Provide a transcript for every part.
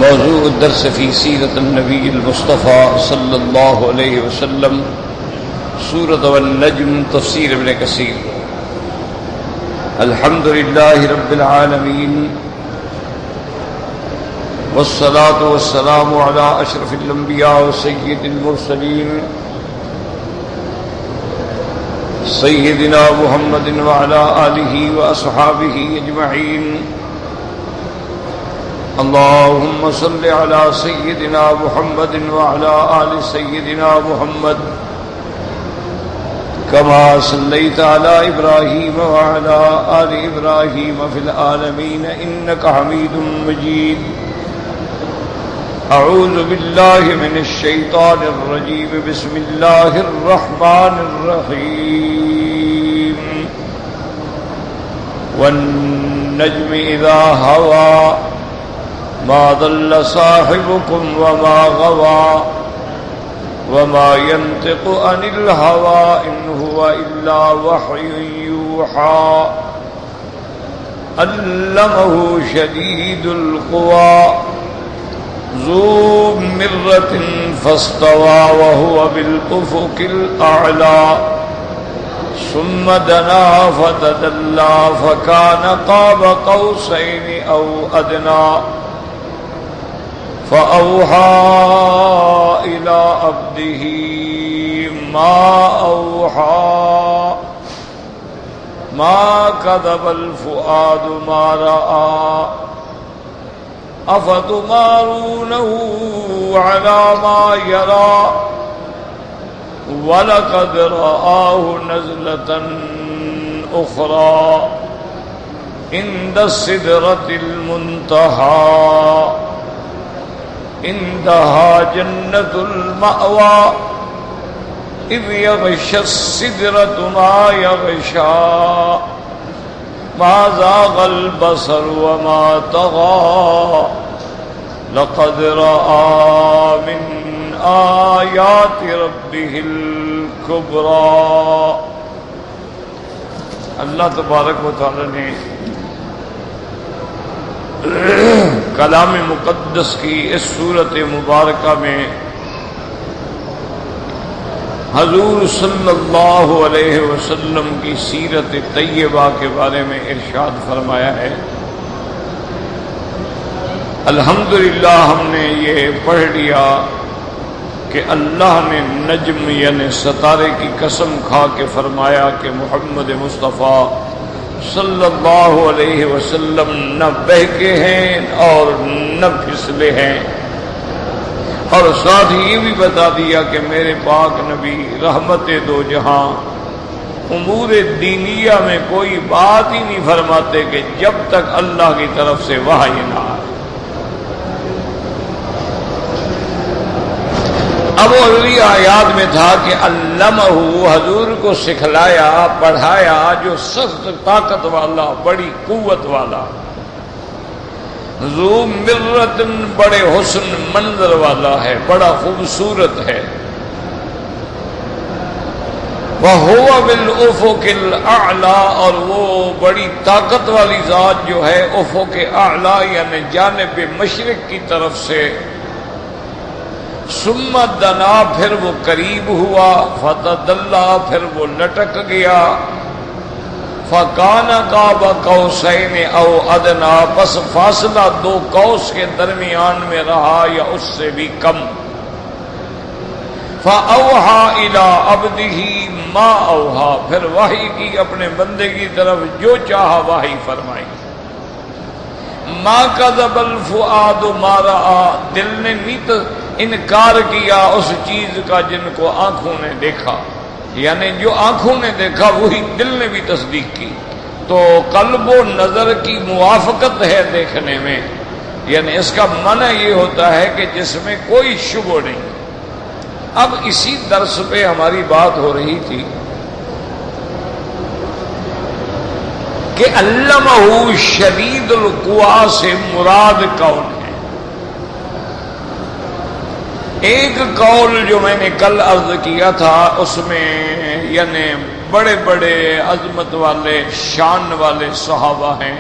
موضوع الدرس في سیرت النبی المصطفیٰ صلی اللہ علیہ وسلم، سورۃ والنجم، تفسیر ابن کثیر۔ الحمد للہ رب العالمین، والصلاة والسلام علی اشرف الانبیاء وسید المرسلین، سیدنا محمد وعلی آلہ واصحابہ اجمعین۔ اللهم صل على سيدنا محمد وعلى آل سيدنا محمد كما صليت على إبراهيم وعلى آل إبراهيم في العالمين إنك حميد مجيد۔ أعوذ بالله من الشيطان الرجيم، بسم الله الرحمن الرحيم۔ والنجم إذا هوى ما ضل صاحبكم وما غوى وما ينطق عن الهوى إن هو إلا وحي يوحى علمه شديد القوى ذو مرة فاستوى وهو بالأفق الأعلى ثم دنا فتدلى فكان قاب قوسين أو أدنى فأوحى إلى عبده ما أوحى ما كذب الفؤاد ما رأى أفتمارونه على ما يرى ولقد رآه نزلة أخرى عند السدرة المنتهى عندها جنة المأوى إذ يغشى السدرة ما يغشى ما زاغ البصر وما طغى لقد رأى من آيات ربه الكبرى۔ اللہ تبارک و تعالی نے کلام مقدس کی اس صورت مبارکہ میں حضور صلی اللہ علیہ وسلم کی سیرت طیبہ کے بارے میں ارشاد فرمایا ہے۔ الحمدللہ ہم نے یہ پڑھ لیا کہ اللہ نے نجم یعنی ستارے کی قسم کھا کے فرمایا کہ محمد مصطفیٰ صلی اللہ علیہ وسلم نہ بہکے ہیں اور نہ پھسلے ہیں، اور ساتھ یہ بھی بتا دیا کہ میرے پاک نبی رحمت دو جہاں امور دینیہ میں کوئی بات ہی نہیں فرماتے کہ جب تک اللہ کی طرف سے وحی نہ آئے۔ اب اگلی آیات میں تھا کہ علمہ، حضور کو سکھلایا پڑھایا جو سخت طاقت والا بڑی قوت والا، ذو مرت بڑے حسن منظر والا ہے، بڑا خوبصورت ہے، وَهُوَ بِالْأُفُقِ الْأَعْلَى، اور وہ بڑی طاقت والی ذات جو ہے افق اعلیٰ یعنی جانب مشرق کی طرف سے، ثم دنا پھر وہ قریب ہوا، فتدلا پھر وہ لٹک گیا، فکان قاب قوسین او ادنا پس فاصلہ دو قوس کے درمیان میں رہا یا اس سے بھی کم، فاوحى الى عبده ما اوحى، پھر وحی کی اپنے بندے کی طرف جو چاہا وحی فرمائی، ما کذب الفؤاد ما رأى، دل نے نہیں انکار کیا اس چیز کا جن کو آنکھوں نے دیکھا، یعنی جو آنکھوں نے دیکھا وہی دل نے بھی تصدیق کی، تو قلب و نظر کی موافقت ہے دیکھنے میں، یعنی اس کا معنی یہ ہوتا ہے کہ جس میں کوئی شبہ نہیں۔ اب اسی درس پہ ہماری بات ہو رہی تھی کہ علمہ شدید القویٰ سے مراد کون ہے۔ ایک قول جو میں نے کل عرض کیا تھا اس میں یعنی بڑے بڑے عظمت والے شان والے صحابہ ہیں،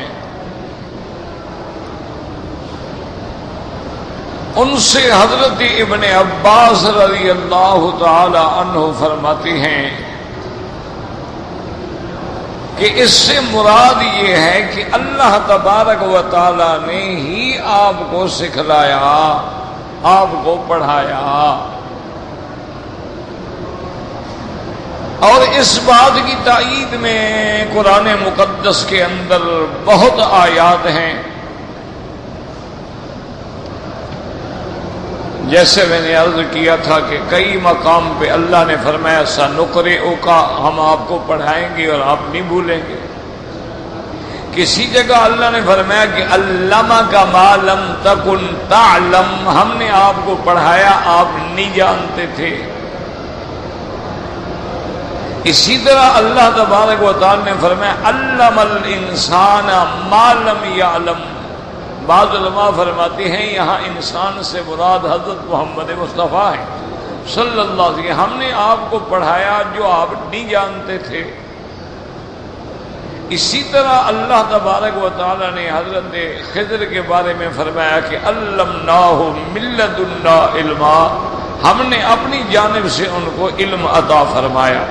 ان سے حضرت ابن عباس رضی اللہ تعالی عنہ فرماتے ہیں کہ اس سے مراد یہ ہے کہ اللہ تبارک و تعالی نے ہی آپ کو سکھلایا، آپ کو پڑھایا. اور اس بات کی تائید میں قرآن مقدس کے اندر بہت آیات ہیں. جیسے میں نے عرض کیا تھا کہ کئی مقام پہ اللہ نے فرمایا سنقرئک، ہم آپ کو پڑھائیں گے اور آپ نہیں بھولیں گے. کسی جگہ اللہ نے فرمایا کہ علمک ما لم تکن تعلم، ہم نے آپ کو پڑھایا آپ نہیں جانتے تھے. اسی طرح اللہ تبارک و تعالی نے فرمایا علم الانسان ما لم یعلم. بعض علماء فرماتے ہیں یہاں انسان سے مراد حضرت محمد مصطفیٰ ہے صلی اللہ علیہ وسلم. ہم نے آپ کو پڑھایا جو آپ نہیں جانتے تھے. اسی طرح اللہ تبارک و تعالی نے حضرت خضر کے بارے میں فرمایا کہ علمناہ من لدنا علما، ہم نے اپنی جانب سے ان کو علم عطا فرمایا.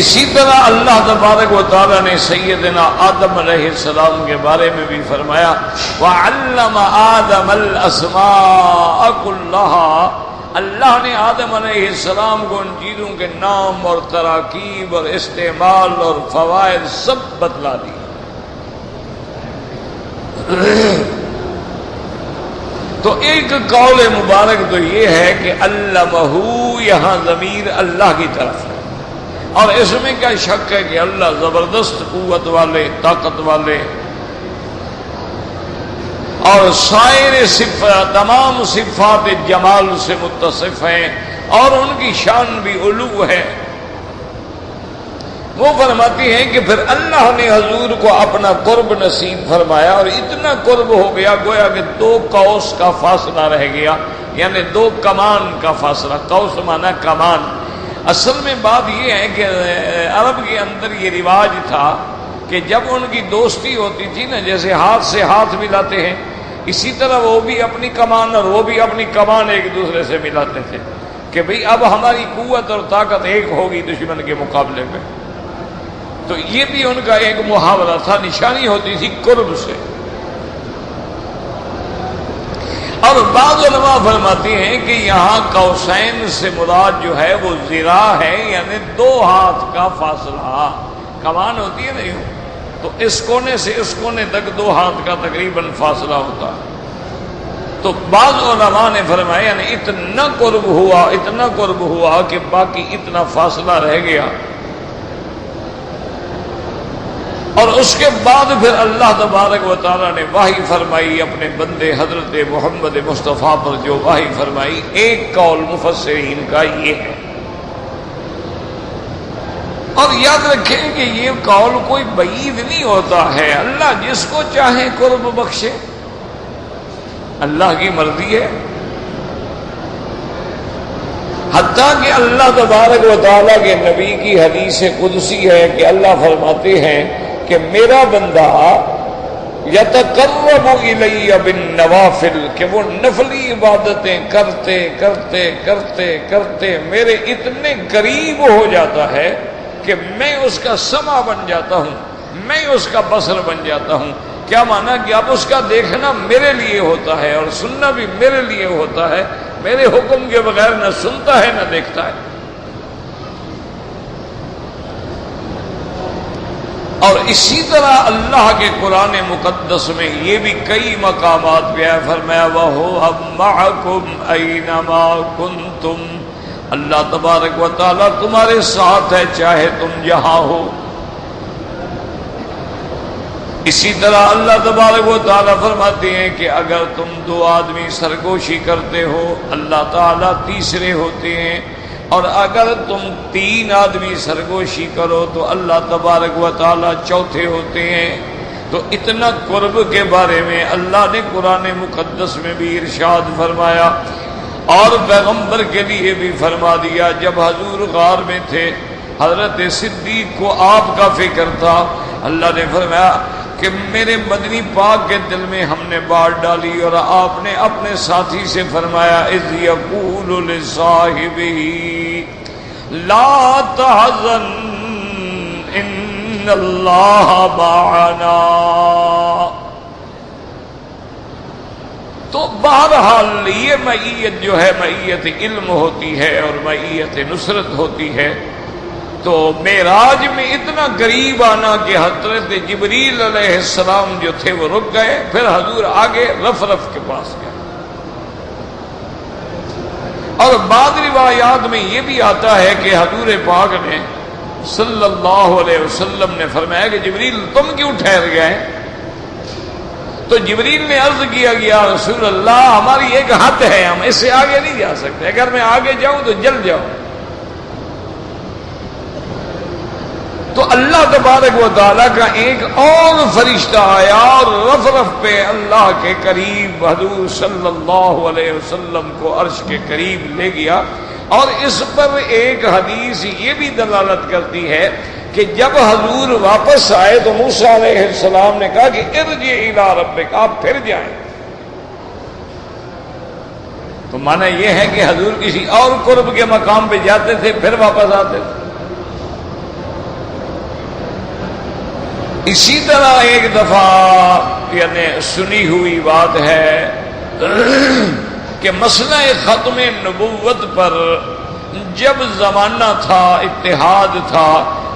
اسی طرح اللہ تبارک و تعالی نے سیدنا آدم علیہ السلام کے بارے میں بھی فرمایا وَعَلَّمَ آدَمَ الْأَسْمَاءَ كُلَّهَا، اللہ نے آدم علیہ السلام کو ان چیزوں کے نام اور تراکیب اور استعمال اور فوائد سب بتلا دی. تو ایک قول مبارک تو یہ ہے کہ علمہ، یہاں ضمیر اللہ کی طرف ہے. اور اس میں کیا شک ہے کہ اللہ زبردست قوت والے، طاقت والے اور سائر تمام صفات جمال سے متصف ہیں اور ان کی شان بھی علو ہے. وہ فرماتی ہیں کہ پھر اللہ نے حضور کو اپنا قرب نصیب فرمایا اور اتنا قرب ہو گیا گویا کہ 2 قوس کا فاصلہ رہ گیا، یعنی 2 کمان کا فاصلہ. قوس مانا کمان. اصل میں بات یہ ہے کہ عرب کے اندر یہ رواج تھا کہ جب ان کی دوستی ہوتی تھی نا، جیسے ہاتھ سے ہاتھ ملاتے ہیں، اسی طرح وہ بھی اپنی کمان اور وہ بھی اپنی کمان ایک دوسرے سے ملاتے تھے کہ بھئی اب ہماری قوت اور طاقت ایک ہوگی دشمن کے مقابلے میں. تو یہ بھی ان کا ایک محاورہ تھا، نشانی ہوتی تھی قرب سے. اور بعض علماء فرماتے ہیں کہ یہاں قوسین سے مراد جو ہے وہ ذراع ہے، یعنی 2 ہاتھ کا فاصلہ. کمان ہوتی ہے نا یوں، تو اس کونے سے اس کونے تک 2 ہاتھ کا تقریباً فاصلہ ہوتا. تو بعض علماء نے فرمایا یعنی اتنا قرب ہوا کہ باقی اتنا فاصلہ رہ گیا. اور اس کے بعد پھر اللہ تبارک و تعالی نے وحی فرمائی اپنے بندے حضرت محمد مصطفیٰ پر. جو وحی فرمائی ایک قول مفسرین کا یہ ہے. اور یاد رکھیں کہ یہ قول کوئی بعید نہیں ہوتا ہے. اللہ جس کو چاہے قرب بخشے، اللہ کی مرضی ہے. حتیٰ کہ اللہ تبارک و تعالیٰ کے نبی کی حدیث قدسی ہے کہ اللہ فرماتے ہیں کہ میرا بندہ یتقرب الی بالنوافل، کہ وہ نفلی عبادتیں کرتے کرتے کرتے کرتے میرے اتنے قریب ہو جاتا ہے کہ میں اس کا سمع بن جاتا ہوں، میں اس کا بصر بن جاتا ہوں. کیا مانا کہ اب اس کا دیکھنا میرے لیے ہوتا ہے اور سننا بھی میرے لیے ہوتا ہے. میرے حکم کے بغیر نہ سنتا ہے نہ دیکھتا ہے. اور اسی طرح اللہ کے قرآن مقدس میں یہ بھی کئی مقامات پہ ہے. فرمایا وَهُوَ مَعَكُمْ أَيْنَمَا كُنْتُمْ، اللہ تبارک و تعالیٰ تمہارے ساتھ ہے چاہے تم جہاں ہو. اسی طرح اللہ تبارک و تعالیٰ فرماتے ہیں کہ اگر تم 2 آدمی سرگوشی کرتے ہو اللہ تعالیٰ تیسرے ہوتے ہیں، اور اگر تم 3 آدمی سرگوشی کرو تو اللہ تبارک و تعالیٰ چوتھے ہوتے ہیں. تو اتنا قرب کے بارے میں اللہ نے قرآن مقدس میں بھی ارشاد فرمایا اور پیغمبر کے لیے بھی فرما دیا. جب حضور غار میں تھے حضرت صدیق کو آپ کا فکر تھا. اللہ نے فرمایا کہ میرے مدنی پاک کے دل میں ہم نے بات ڈالی اور آپ نے اپنے ساتھی سے فرمایا اذ یقول لصاحبہ لا تحزن ان اللہ معنا. تو بہرحال یہ معیت جو ہے معیت علم ہوتی ہے اور معیت نصرت ہوتی ہے. تو معراج میں اتنا قریب آنا کہ حضرت جبریل علیہ السلام جو تھے وہ رک گئے، پھر حضور آگے رف رف کے پاس گئے. اور بعض روایات میں یہ بھی آتا ہے کہ حضور پاک نے صلی اللہ علیہ وسلم نے فرمایا کہ جبریل تم کیوں ٹھہر گئے؟ تو جبریل نے عرض کیا کہ یا رسول اللہ ہماری ایک حد ہے، ہم اس سے آگے نہیں جا سکتے، اگر میں آگے جاؤں تو جل جاؤں. تو اللہ تبارک و تعالیٰ کا ایک اور فرشتہ آیا اور رف رف پہ اللہ کے قریب حضور صلی اللہ علیہ وسلم کو عرش کے قریب لے گیا. اور اس پر ایک حدیث یہ بھی دلالت کرتی ہے کہ جب حضور واپس آئے تو موسیٰ علیہ السلام نے کہا کہ ارجع الی ربک، آپ پھر جائیں. تو معنی یہ ہے کہ حضور کسی اور قرب کے مقام پہ جاتے تھے پھر واپس آتے تھے. اسی طرح ایک دفعہ یعنی سنی ہوئی بات ہے کہ مسئلہ ختم نبوت پر جب زمانہ تھا، اتحاد تھا،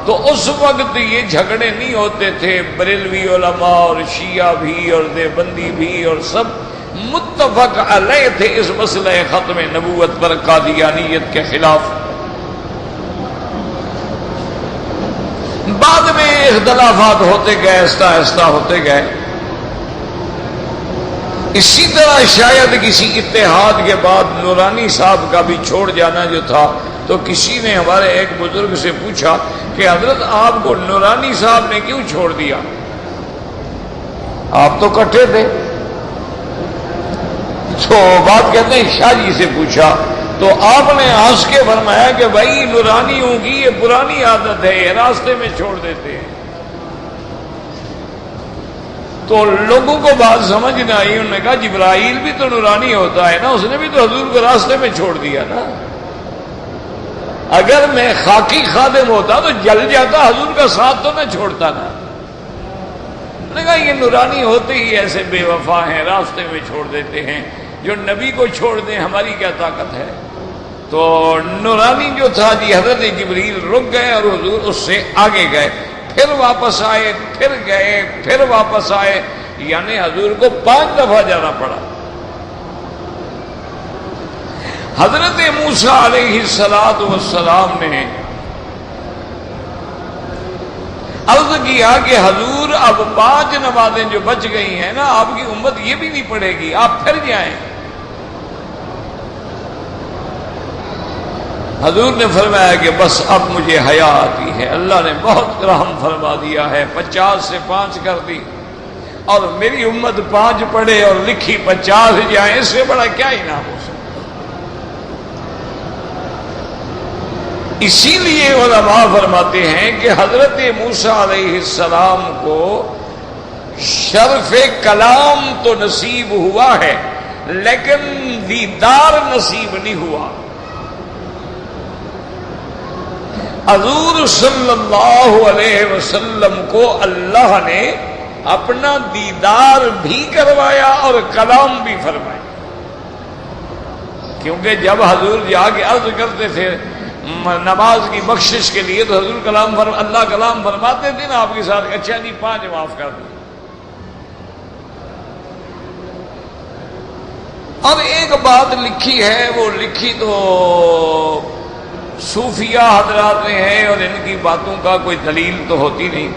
تو اس وقت یہ جھگڑے نہیں ہوتے تھے. بریلوی علماء اور شیعہ بھی اور دیوبندی بھی اور سب متفق علیہ تھے اس مسئلہ ختم نبوت پر قادیانیت کے خلاف. بعد میں اختلافات ہوتے گئے، آہستہ آہستہ ہوتے گئے. اسی طرح شاید کسی اتحاد کے بعد نورانی صاحب کا بھی چھوڑ جانا جو تھا، تو کسی نے ہمارے ایک بزرگ سے پوچھا کہ حضرت آپ کو نورانی صاحب نے کیوں چھوڑ دیا؟ آپ تو کٹھے تھے. تو بات کہتے ہیں شاہ جی سے پوچھا تو آپ نے ہنس کے فرمایا کہ بھائی نورانیوں کی یہ پرانی عادت ہے، یہ راستے میں چھوڑ دیتے ہیں. تو لوگوں کو بات سمجھ نہ آئی. انہوں نے کہا جبرائیل بھی تو نورانی ہوتا ہے نا، اس نے بھی تو حضور کو راستے میں چھوڑ دیا نا. اگر میں خاکی خادم ہوتا تو جل جاتا، حضور کا ساتھ تو نہ چھوڑتا نا. انہوں نے کہا یہ نورانی ہوتے ہی ایسے بے وفا ہیں، راستے میں چھوڑ دیتے ہیں. جو نبی کو چھوڑ دیں ہماری کیا طاقت ہے. تو نورانی جو تھا جی حضرت جبریل رک گئے اور حضور اس سے آگے گئے، پھر واپس آئے، پھر گئے، پھر واپس آئے. یعنی حضور کو 5 دفعہ جانا پڑا. حضرت موسیٰ علیہ السلام نے عرض کیا کہ حضور اب 5 نمازیں جو بچ گئی ہیں نا، آپ کی امت یہ بھی نہیں پڑھے گی، آپ پھر جائیں. حضور نے فرمایا کہ بس اب مجھے حیا آتی ہے، اللہ نے بہت رحم فرما دیا ہے، 50 سے 5 کر دی، اور میری امت 5 پڑھے اور لکھی 50 جائیں، اس سے بڑا کیا انعام ہو سکتا. اسی لیے علماء فرماتے ہیں کہ حضرت موسیٰ علیہ السلام کو شرف کلام تو نصیب ہوا ہے لیکن دیدار نصیب نہیں ہوا. حضور صلی اللہ علیہ وسلم کو اللہ نے اپنا دیدار بھی کروایا اور کلام بھی فرمایا. کیونکہ جب حضور جا کے عرض کرتے تھے نماز کی بخشش کے لیے تو حضور اللہ کلام فرماتے تھے نا آپ کے ساتھ، اچھا جی 5 معاف کر دیں. اور ایک بات لکھی ہے، وہ لکھی تو صوفیہ حضرات نے ہے اور ان کی باتوں کا کوئی دلیل تو ہوتی نہیں.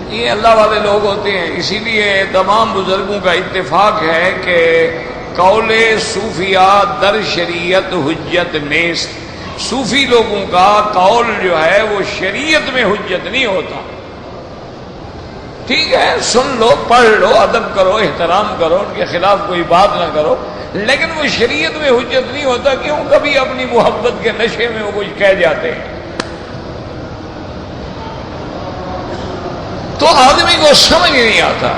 یہ اللہ والے لوگ ہوتے ہیں، اسی لیے تمام بزرگوں کا اتفاق ہے کہ قول صوفیہ در شریعت حجت نیست. صوفی لوگوں کا قول جو ہے وہ شریعت میں حجت نہیں ہوتا. ٹھیک ہے سن لو، پڑھ لو، ادب کرو، احترام کرو، ان کے خلاف کوئی بات نہ کرو، لیکن وہ شریعت میں حجت نہیں ہوتا. کیوں؟ کبھی اپنی محبت کے نشے میں وہ کچھ کہہ جاتے ہیں. تو آدمی کو سمجھ نہیں آتا.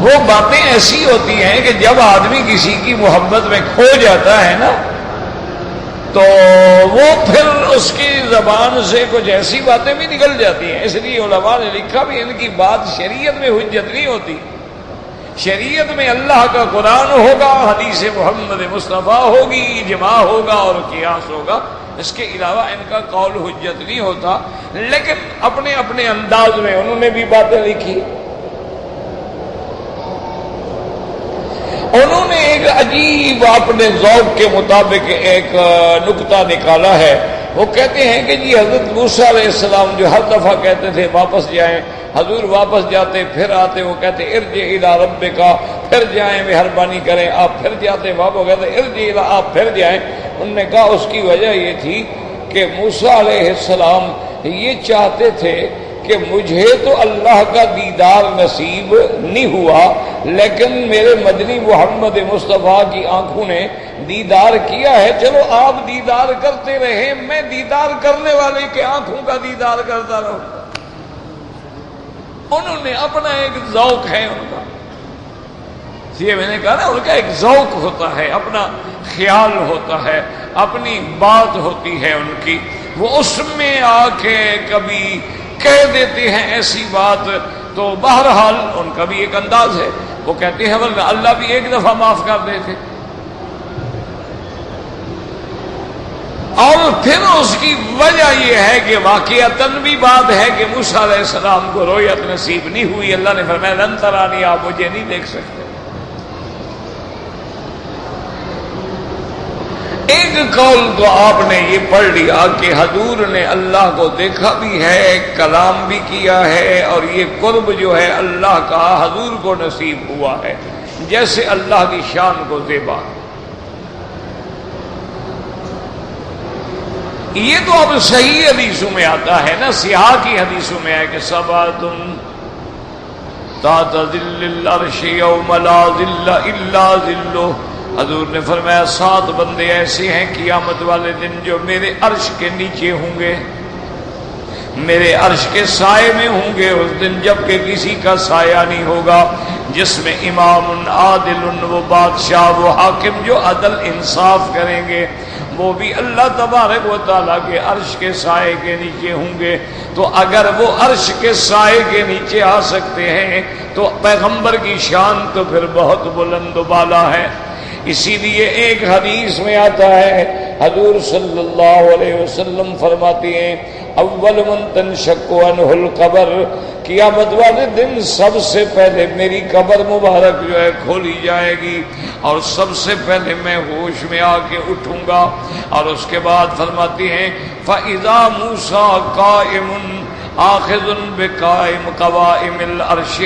وہ باتیں ایسی ہوتی ہیں کہ جب آدمی کسی کی محبت میں کھو جاتا ہے نا تو وہ پھر اس کی زبان سے کچھ ایسی باتیں بھی نکل جاتی ہیں. اس لیے علماء نے لکھا بھی ان کی بات شریعت میں حجت نہیں ہوتی. شریعت میں اللہ کا قرآن ہوگا، حدیث محمد مصطفیٰ ہوگی، اجماع ہوگا اور قیاس ہوگا. اس کے علاوہ ان کا قول حجت نہیں ہوتا. لیکن اپنے اپنے انداز میں انہوں نے بھی باتیں لکھی. انہوں نے ایک عجیب اپنے ذوق کے مطابق ایک نکتہ نکالا ہے. وہ کہتے ہیں کہ جی حضرت موسیٰ علیہ السلام جو ہر دفعہ کہتے تھے واپس جائیں، حضور واپس جاتے پھر آتے، وہ کہتے ارجع الی ربک، پھر جائیں مہربانی کریں، آپ پھر جاتے، واپس کہتے ارجع الی، آپ پھر جائیں. انہوں نے کہا اس کی وجہ یہ تھی کہ موسیٰ علیہ السلام یہ چاہتے تھے کہ مجھے تو اللہ کا دیدار نصیب نہیں ہوا، لیکن میرے مدنی محمد مصطفیٰ کی آنکھوں نے دیدار کیا ہے. چلو آپ دیدار کرتے رہے، میں دیدار کرنے والے کے آنکھوں کا دیدار کرتا رہوں. انہوں نے اپنا ایک ذوق ہے ان کا. یہ میں نے کہا نا ان کا ایک ذوق ہوتا ہے، اپنا خیال ہوتا ہے، اپنی بات ہوتی ہے ان کی. وہ اس میں آ کے کبھی کہہ دیتے ہیں ایسی بات. تو بہرحال ان کا بھی ایک انداز ہے. وہ کہتے ہیں ورنہ اللہ بھی ایک دفعہ معاف کر دیتے. اور پھر اس کی وجہ یہ ہے کہ واقعتاً بھی بات ہے کہ موسیٰ علیہ السلام کو رؤیت نصیب نہیں ہوئی. اللہ نے فرمایا لن ترانی، آپ مجھے نہیں دیکھ سکتے. ایک قول تو آپ نے یہ پڑھ لیا کہ حضور نے اللہ کو دیکھا بھی ہے، کلام بھی کیا ہے، اور یہ قرب جو ہے اللہ کا حضور کو نصیب ہوا ہے، جیسے اللہ کی شان کو زیبا. یہ تو اب صحیح حدیثوں میں آتا ہے نا، صحاح کی حدیثوں میں ہے کہ سبعۃ تحت ظل العرش یوم لا ظل الا ظلہ. حضور نے فرمایا 7 بندے ایسے ہیں قیامت والے دن جو میرے عرش کے نیچے ہوں گے، میرے عرش کے سائے میں ہوں گے اس دن، جب کہ کسی کا سایہ نہیں ہوگا. جس میں امام عادل، وہ بادشاہ، وہ حاکم جو عدل انصاف کریں گے، وہ بھی اللہ تبارک و تعالیٰ کے عرش کے سائے کے نیچے ہوں گے. تو اگر وہ عرش کے سائے کے نیچے آ سکتے ہیں تو پیغمبر کی شان تو پھر بہت بلند و بالا ہے. اسی لیے ایک حدیث میں آتا ہے حضور صلی اللہ علیہ وسلم فرماتے ہیں اول من تنشق عنہ القبر، قیامت والے دن سب سے پہلے میری قبر مبارک جو ہے کھولی جائے گی، اور سب سے پہلے میں ہوش میں آ کے اٹھوں گا. اور اس کے بعد فرماتی ہیں فَإِذَا مُوسَىٰ قَائِمٌ آخذ بقائم قوائم العرش،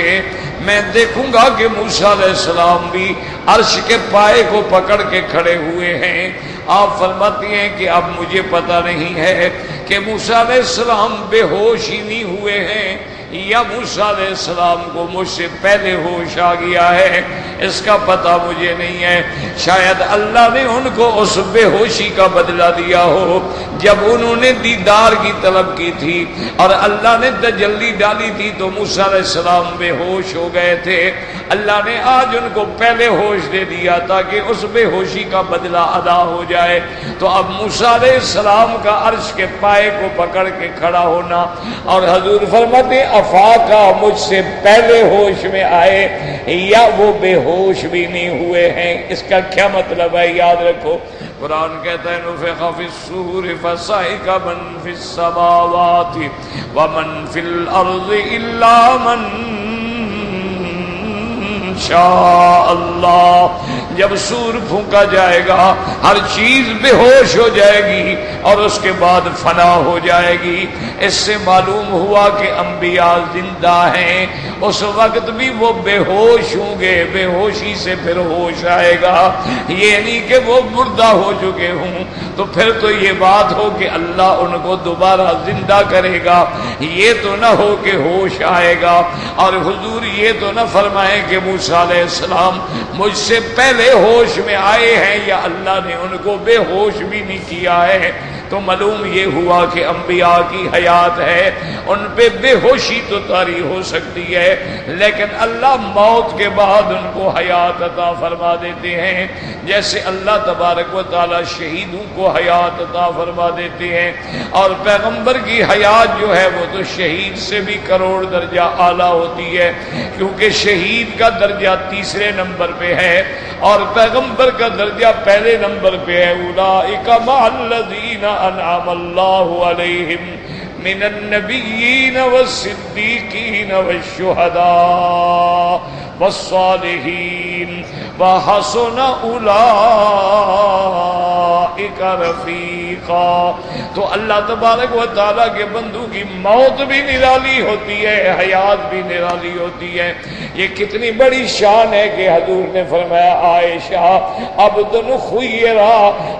میں دیکھوں گا کہ موسیٰ علیہ السلام بھی عرش کے پائے کو پکڑ کے کھڑے ہوئے ہیں. آپ فرماتی ہیں کہ اب مجھے پتہ نہیں ہے کہ موسیٰ علیہ السلام بے ہوش ہی نہیں ہوئے ہیں یا موسیٰ علیہ السلام کو مجھ سے پہلے ہوش آ گیا ہے، اس کا پتہ مجھے نہیں ہے. شاید اللہ نے ان کو اس بے ہوشی کا بدلہ دیا ہو جب انہوں نے دیدار کی طلب کی تھی اور اللہ نے تجلی ڈالی تھی تو موسیٰ علیہ السلام بے ہوش ہو گئے تھے. اللہ نے آج ان کو پہلے ہوش دے دیا تاکہ اس بے ہوشی کا بدلہ ادا ہو جائے. تو اب موسیٰ علیہ السلام کا عرش کے پائے کو پکڑ کے کھڑا ہونا، اور حضور فرماتے افاقہ مجھ سے پہلے ہوش میں آئے یا وہ بے ہوش بھی نہیں ہوئے ہیں. اس کا کیا مطلب ہے؟ یاد رکھو قرآن کہتا ہے نفخ فی الصور فصعق من فی السماوات ومن فی الارض الا من شاء اللہ. جب سور پھونکا جائے گا ہر چیز بے ہوش ہو جائے گی اور اس کے بعد فنا ہو جائے گی. اس سے معلوم ہوا کہ انبیاء زندہ ہیں، اس وقت بھی وہ بے ہوش ہوں گے، بے ہوشی سے پھر ہوش آئے گا. یہ نہیں کہ وہ مردہ ہو چکے ہوں تو پھر تو یہ بات ہو کہ اللہ ان کو دوبارہ زندہ کرے گا، یہ تو نہ ہو کہ ہوش آئے گا. اور حضور یہ تو نہ فرمائے کہ موسیٰ علیہ السلام مجھ سے پہلے ہوش میں آئے ہیں یا اللہ نے ان کو بے ہوش بھی نہیں کیا ہے. تو معلوم یہ ہوا کہ انبیاء کی حیات ہے، ان پہ بے ہوشی تو طاری ہو سکتی ہے، لیکن اللہ موت کے بعد ان کو حیات عطا فرما دیتے ہیں، جیسے اللہ تبارک و تعالی شہیدوں کو حیات عطا فرما دیتے ہیں۔ اور پیغمبر کی حیات جو ہے وہ تو شہید سے بھی کروڑ درجہ اعلیٰ ہوتی ہے، کیونکہ شہید کا درجہ تیسرے نمبر پہ ہے اور پیغمبر کا درجہ پہلے نمبر پہ ہے۔ اولئک مع الذین انعم اللہ علیہم من النبیین والصدیقین والشہداء والصالحین وحسن اولئک رفیقا۔ تو اللہ تبارک و تعالیٰ کے بندوں کی موت بھی نرالی ہوتی ہے، حیات بھی نرالی ہوتی ہے۔ یہ کتنی بڑی شان ہے کہ حضور نے فرمایا عائشہ عبد خیرا،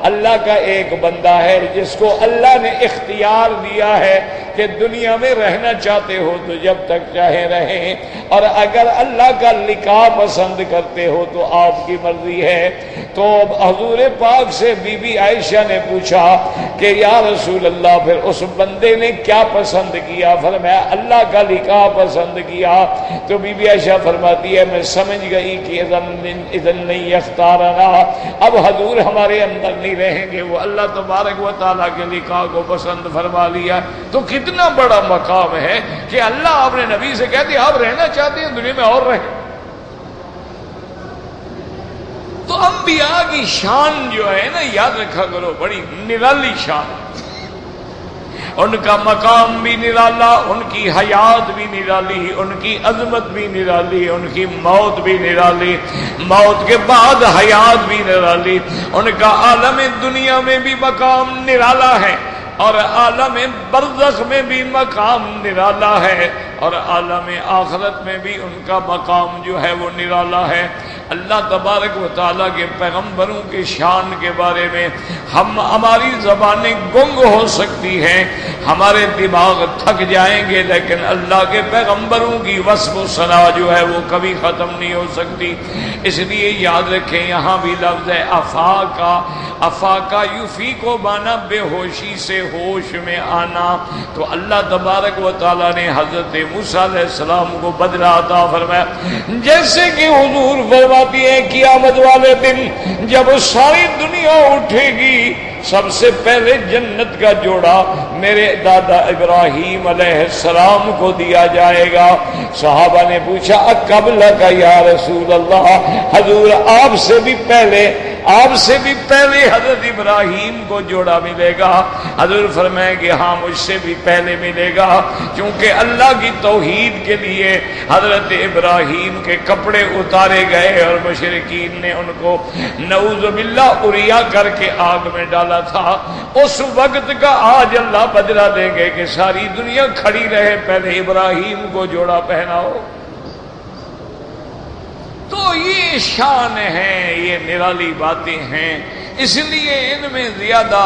اللہ کا ایک بندہ ہے جس کو اللہ نے اختیار دیا ہے کہ دنیا میں رہنا چاہتے ہو تو جب تک چاہے رہیں، اور اگر اللہ کا لقاء پسند کرتے ہو تو آپ کی مرضی ہے۔ تو حضور پاک سے بی بی عائشہ نے پوچھا کہ یا رسول اللہ پھر اس بندے نے کیا پسند کیا؟ فرمایا اللہ کا لقاء پسند کیا۔ تو بی بی عائشہ فرماتی ہے میں سمجھ گئی کہ اذن نہیں اختارنا، اب حضور ہمارے اندر نہیں رہیں گے، وہ اللہ تبارک و تعالیٰ کے لقاء کو پسند فرما لیا۔ تو کتنا بڑا مقام ہے کہ اللہ آپ نے نبی سے کہتے آپ رہنا چاہتے ہیں دنیا میں اور رہیں۔ تو انبیاء کی شان جو ہے نا یاد رکھا کرو، بڑی نرالی شان، ان کا مقام بھی نرالا، ان کی حیات بھی نرالی، ان کی عظمت بھی نرالی، ان کی موت بھی نرالی، موت کے بعد حیات بھی نرالی، ان کا عالم دنیا میں بھی مقام نرالا ہے اور عالم برزخ میں بھی مقام نرالا ہے اور عالم آخرت میں بھی ان کا مقام جو ہے وہ نرالا ہے۔ اللہ تبارک و تعالیٰ کے پیغمبروں کی شان کے بارے میں ہماری زبانیں گنگ ہو سکتی ہیں، ہمارے دماغ تھک جائیں گے، لیکن اللہ کے پیغمبروں کی وصف و ثنا جو ہے وہ کبھی ختم نہیں ہو سکتی۔ اس لیے یاد رکھیں یہاں بھی لفظ ہے افاقہ، افاقہ یفی کو مانا بے ہوشی سے ہوش میں آنا۔ تو اللہ تبارک و تعالیٰ نے حضرت موسیٰ علیہ السلام کو بدلہ عطا فرمایا، جیسے کہ حضور فرماتی ہے قیامت والے دن جب ساری دنیا اٹھے گی سب سے پہلے جنت کا جوڑا میرے دادا ابراہیم علیہ السلام کو دیا جائے گا۔ صحابہ نے پوچھا قبل کا یا رسول اللہ، حضور آپ سے بھی پہلے حضرت ابراہیم کو جوڑا ملے گا؟ حضور فرمائے کہ ہاں مجھ سے بھی پہلے ملے گا، کیونکہ اللہ کی توحید کے لیے حضرت ابراہیم کے کپڑے اتارے گئے اور مشرکین نے ان کو نعوذ باللہ اوریا کر کے آگ میں ڈالا تھا۔ اس وقت کا آج اللہ بدلہ دیں گے کہ ساری دنیا کھڑی رہے پہلے ابراہیم کو جوڑا پہناؤ۔ تو یہ شان ہے، یہ نرالی باتیں ہیں، اس لیے ان میں زیادہ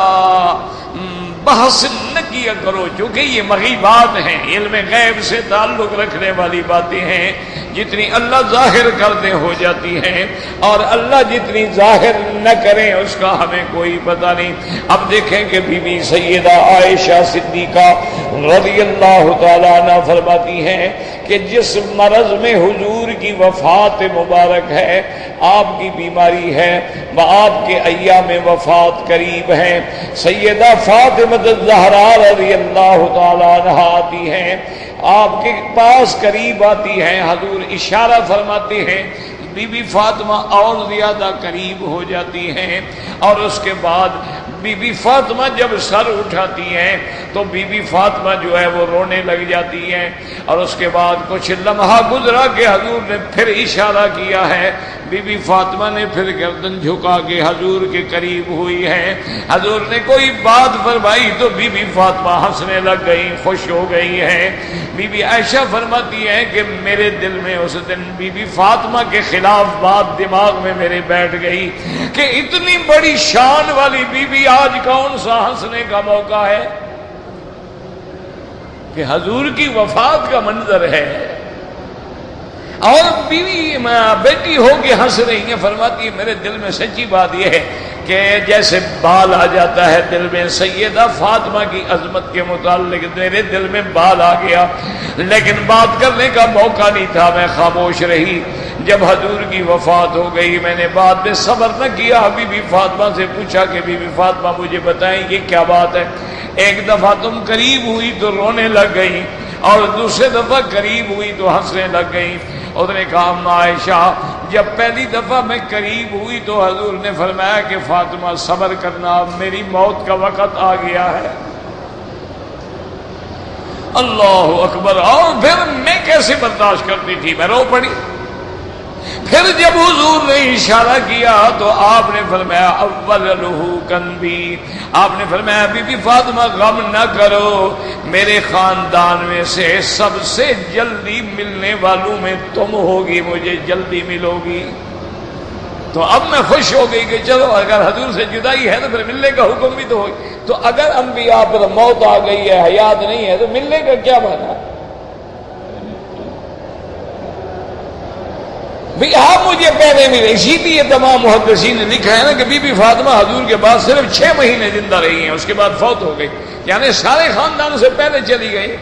بحث نہ کیا کرو، چونکہ یہ مغیبات ہیں، علم غیب سے تعلق رکھنے والی باتیں ہیں۔ جتنی اللہ ظاہر کرتے ہو جاتی ہیں اور اللہ جتنی ظاہر نہ کریں اس کا ہمیں کوئی پتہ نہیں۔ اب دیکھیں کہ بی بی سیدہ عائشہ صدیقہ رضی اللہ تعالیٰ عنہ فرماتی ہیں کہ جس مرض میں حضور کی وفات مبارک ہے، آپ کی بیماری ہے، وہ آپ کے ایام وفات قریب ہیں، سیدہ فاطمہ الزہرا رضی اللہ تعالیٰ عنہ آتی ہیں، آپ کے پاس قریب آتی ہیں، حضور اشارہ فرماتے ہیں، بی بی فاطمہ اور زیادہ قریب ہو جاتی ہیں، اور اس کے بعد بی بی فاطمہ جب سر اٹھاتی ہیں تو بی بی فاطمہ جو ہے وہ رونے لگ جاتی ہیں، اور اس کے بعد کچھ لمحہ گزرا کہ حضور نے پھر اشارہ کیا ہے، بی بی فاطمہ نے پھر گردن جھکا کے حضور کے قریب ہوئی ہے، حضور نے کوئی بات فرمائی تو بی بی فاطمہ ہنسنے لگ گئی، خوش ہو گئی ہے۔ بی بی عائشہ فرماتی ہے کہ میرے دل میں اس دن بی بی فاطمہ کے خلاف بات دماغ میں میرے بیٹھ گئی کہ اتنی بڑی شان والی بی بی آج کون سا ہنسنے کا موقع ہے کہ حضور کی وفات کا منظر ہے، اور بیوی بیٹی ہو کے ہنس رہی ہیں۔ فرماتی ہے میرے دل میں سچی بات یہ ہے کہ جیسے بال آ جاتا ہے دل میں. سیدہ فاطمہ کی عظمت کے متعلق میرے دل میں بال آ گیا، لیکن بات کرنے کا موقع نہیں تھا، میں خاموش رہی. جب حضور کی وفات ہو گئی میں نے بعد میں صبر نہ کیا، بی بی فاطمہ سے پوچھا کہ بی بی فاطمہ مجھے بتائیں یہ کیا بات ہے. ایک دفعہ تم قریب ہوئی تو رونے لگ گئی، اور دوسرے دفعہ قریب ہوئی تو ہنسنے لگ گئی. اس نے کہا اما عائشہ جب پہلی دفعہ میں قریب ہوئی تو حضور نے فرمایا کہ فاطمہ صبر کرنا، میری موت کا وقت آ گیا ہے. اللہ اکبر. اور پھر میں کیسے برداشت کرتی تھی، میں رو پڑی. پھر جب حضور نے اشارہ کیا تو آپ نے فرمایا اولہ کنبی، آپ نے فرمایا بی بی فاطمہ غم نہ کرو، میرے خاندان میں سے سب سے جلدی ملنے والوں میں تم ہوگی، مجھے جلدی ملو گی. تو اب میں خوش ہو گئی کہ چلو اگر حضور سے جدائی ہے تو پھر ملنے کا حکم بھی تو ہوگی. تو اگر انبیاء پر موت آ گئی ہے، حیات نہیں ہے، تو ملنے کا کیا مانا؟ بھئی آپ مجھے پہلے ملے. اسی لیے تمام محدثین نے لکھا ہے نا کہ بی بی فاطمہ حضور کے بعد صرف 6 مہینے زندہ رہی ہیں، اس کے بعد فوت ہو گئی، یعنی سارے خاندان سے پہلے چلی گئی.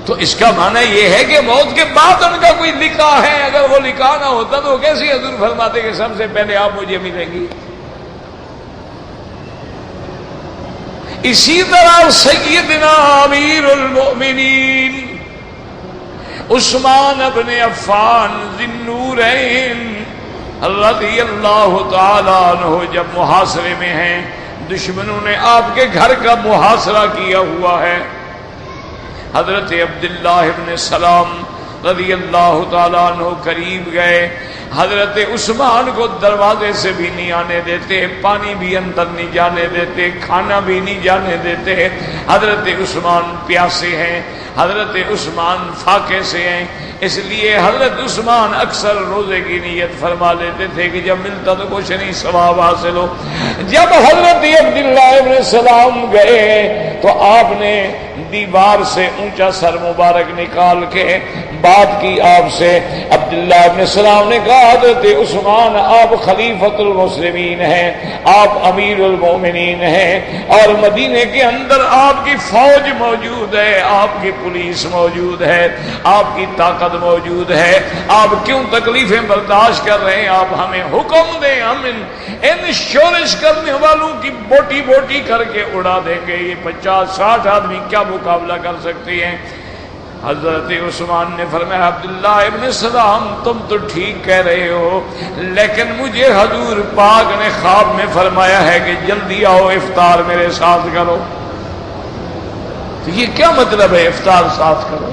تو اس کا معنی یہ ہے کہ موت کے بعد ان کا کوئی نکاح ہے. اگر وہ نکاح نہ ہوتا تو کیسے حضور فرماتے کہ سب سے پہلے آپ مجھے ملیں گی. اسی طرح سیدنا امیر المؤمنین عثمان ابن عفان ذی النورین رضی اللہ تعالی عنہ جب محاصرے میں ہیں، دشمنوں نے آپ کے گھر کا محاصرہ کیا ہوا ہے. حضرت عبداللہ ابن سلام رضی اللہ تعالی عنہ قریب گئے. حضرت عثمان کو دروازے سے بھی نہیں آنے دیتے، پانی بھی اندر نہیں جانے دیتے، کھانا بھی نہیں جانے دیتے. حضرت عثمان پیاسے ہیں، حضرت عثمان فاقے سے ہیں، اس لیے حضرت عثمان اکثر روزے کی نیت فرما لیتے تھے کہ جب ملتا تو کچھ نہیں ثواب حاصل ہو. جب حضرت عبداللہ ابن سلام گئے تو آپ نے دیوار سے اونچا سر مبارک نکال کے بات کی آپ سے. عبداللہ ابن سلام نے کہا حضرت عثمان آپ خلیفۃ المسلمین ہیں، آپ امیر المومنین ہیں، اور مدینے کے اندر آپ کی فوج موجود ہے، آپ کی پولیس موجود ہے، آپ کی طاقت موجود ہے، آپ کیوں تکلیفیں برداشت کر رہے ہیں؟ آپ ہمیں حکم دیں، ہم ان شورش کرنے والوں کی بوٹی بوٹی کر کے اڑا دیں گے. یہ 50-60 آدمی کیا مقابلہ کر سکتے ہیں؟ حضرت عثمان نے فرمایا عبداللہ ابن سلام تم تو ٹھیک کہہ رہے ہو، لیکن مجھے حضور پاک نے خواب میں فرمایا ہے کہ جلدی آؤ افطار میرے ساتھ کرو. تو یہ کیا مطلب ہے افطار ساتھ کرو؟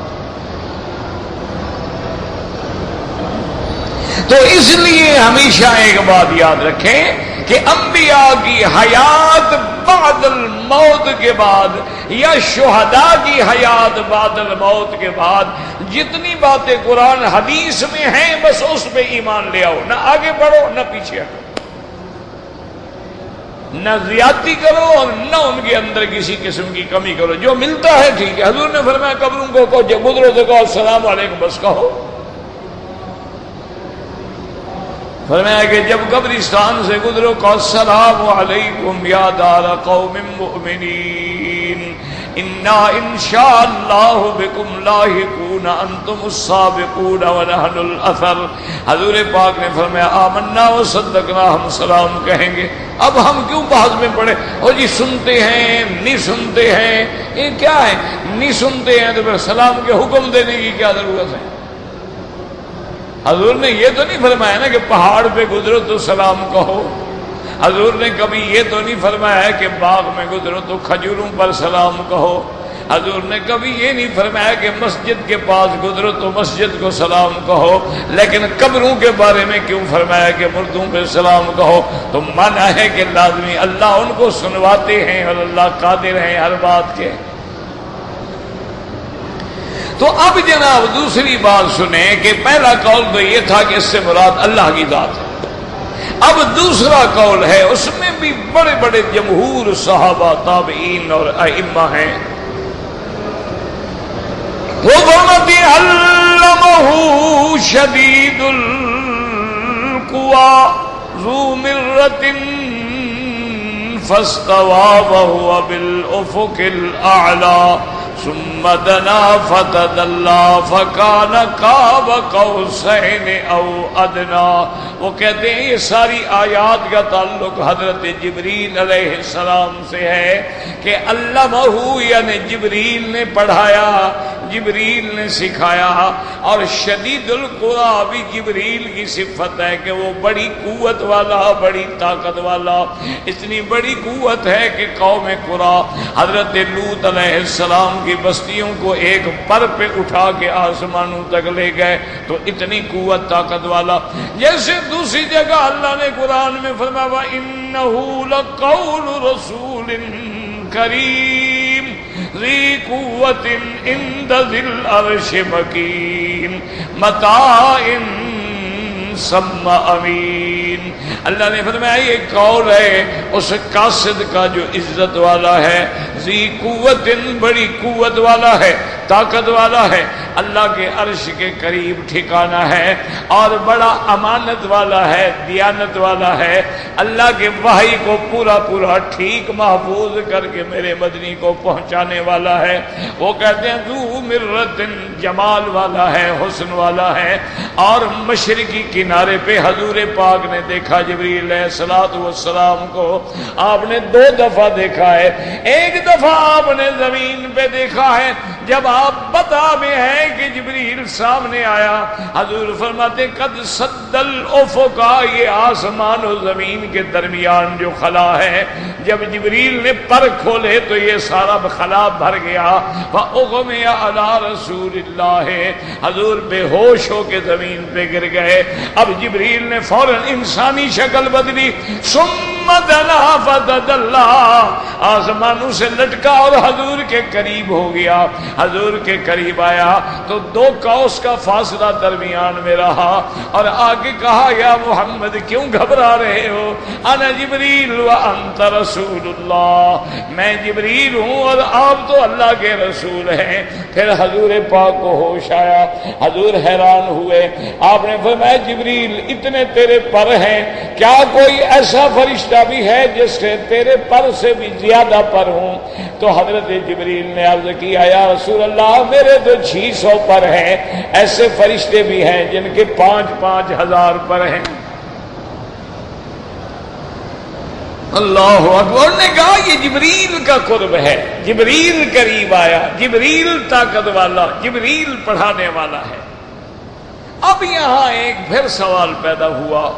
تو اس لیے ہمیشہ ایک بات یاد رکھیں کہ انبیاء کی حیات بعد الموت کے بعد یا شہداء کی حیات بعد الموت کے بعد جتنی باتیں قرآن حدیث میں ہیں بس اس پہ ایمان لے آؤ، نہ آگے بڑھو نہ پیچھے ہٹو، نہ زیادتی کرو اور نہ ان کے اندر کسی قسم کی کمی کرو. جو ملتا ہے ٹھیک ہے. حضور نے فرمایا قبروں کو کہو، جب گزرو تو کہو السلام علیکم، بس کہو. فرمایا کہ جب قبرستان سے گزرو کہو السلام علیکم یا دار قوم مؤمنین انا انشاء اللہ بکم لاحقون انتم السابقون ونحن الاثر. حضور پاک نے فرمایا آمنا و صدقنا، ہم سلام کہیں گے. اب ہم کیوں بحث میں پڑے اور جی سنتے ہیں نہیں سنتے ہیں؟ یہ کیا ہے؟ نہیں سنتے ہیں تو پھر سلام کے حکم دینے کی کیا ضرورت ہے؟ حضور نے یہ تو نہیں فرمایا نا کہ پہاڑ پہ گزرو تو سلام کہو. حضور نے کبھی یہ تو نہیں فرمایا کہ باغ میں گزرو تو کھجوروں پر سلام کہو. حضور نے کبھی یہ نہیں فرمایا کہ مسجد کے پاس گزرو تو مسجد کو سلام کہو. لیکن قبروں کے بارے میں کیوں فرمایا کہ مردوں پہ سلام کہو؟ تو مانا ہے کہ لازمی اللہ ان کو سنواتے ہیں اور اللہ قادر ہیں ہر بات کے. تو اب جناب دوسری بات سنیں کہ پہلا قول تو یہ تھا کہ اس سے مراد اللہ کی ذات ہے. اب دوسرا قول ہے، اس میں بھی بڑے بڑے جمہور صحابہ تابعین اور ائمہ ہیں. وہ فرماتے ہیں علمہ شدید القویٰ ذو مرۃ فاستوى وهو بالافق الاعلى ثم دنا فتدلى فكان قاب قوسين او ادنى. وہ کہتے ہیں یہ ساری آیات کا تعلق حضرت جبریل علیہ السلام سے ہے کہ علمہ یعنی جبریل نے پڑھایا، جبریل نے سکھایا. اور شدید القویٰ بھی جبریل کی صفت ہے کہ وہ بڑی قوت والا، بڑی طاقت والا. اتنی بڑی قوت ہے کہ قوم قرا حضرت لوط علیہ السلام کی بستیوں کو ایک پر پہ اٹھا کے آسمانوں تک لے گئے. تو اتنی قوت طاقت والا. جیسے دوسری جگہ اللہ نے قرآن میں فرمایا وَإِنَّهُ لَقَوْلُ رَسُولٍ كَرِيمٍ ذِي قُوَّةٍ عِندَ ذِي الْعَرْشِ مَكِينٍ مَتَاعٍ ثَمَّ أَمِينٍ. اللہ نے فرمایا یہ قول ہے اس قاصد کا جو عزت والا ہے، ذی قوت بڑی قوت والا ہے، طاقت والا ہے، اللہ کے عرش کے قریب ٹھکانہ ہے، اور بڑا امانت والا ہے، دیانت والا ہے. اللہ کے وحی کو پورا پورا ٹھیک محفوظ کر کے میرے مدنی کو پہنچانے والا ہے. وہ کہتے ہیں ذو مرۃ جمال والا ہے، حسن والا ہے. اور مشرقی کنارے پہ حضور پاک نے دیکھا جبریل علیہ السلام کو. آپ نے 2 دفعہ دیکھا ہے. ایک دفعہ آپ نے زمین پہ دیکھا ہے جب آپ بتا میں ہے کہ جبریل سامنے آیا. حضور فرماتے قد سد الافق، یہ آسمان و زمین کے درمیان جو خلا ہے جب جبریل نے پر کھولے تو یہ سارا خلا بھر گیا. فاغمی علی رسول اللہ، حضور بے ہوش ہو کے زمین پہ گر گئے. اب جبریل نے فوراً انسانی شکل بدلی. ثم دنا فتدلى، آسمانوں سے لٹکا اور حضور کے قریب ہو گیا. حضور کے قریب آیا تو 2 قوس کا فاصلہ درمیان میں رہا. اور آگے کہا یا محمد کیوں گھبرا رہے ہو؟ انا جبریل وانت رسول اللہ، میں جبریل ہوں اور آپ تو اللہ کے رسول ہیں. پھر حضور پاک کو ہوش آیا. حضور حیران ہوئے. آپ نے فرمایا جبریل اتنے تیرے پر ہیں، کیا کوئی ایسا فرشتہ بھی ہے جس سے تیرے پر سے بھی زیادہ پر ہوں؟ تو حضرت جبریل نے عرض کیا یا رسول اللہ میرے تو 600 پر ہیں، ایسے فرشتے بھی ہیں جن کے 5,000 ہزار پر ہیں. اللہ اکبر. نے کہا یہ جبریل کا قرب ہے، جبریل قریب آیا، جبریل طاقت والا، جبریل پڑھانے والا ہے. اب یہاں ایک پھر سوال پیدا ہوا.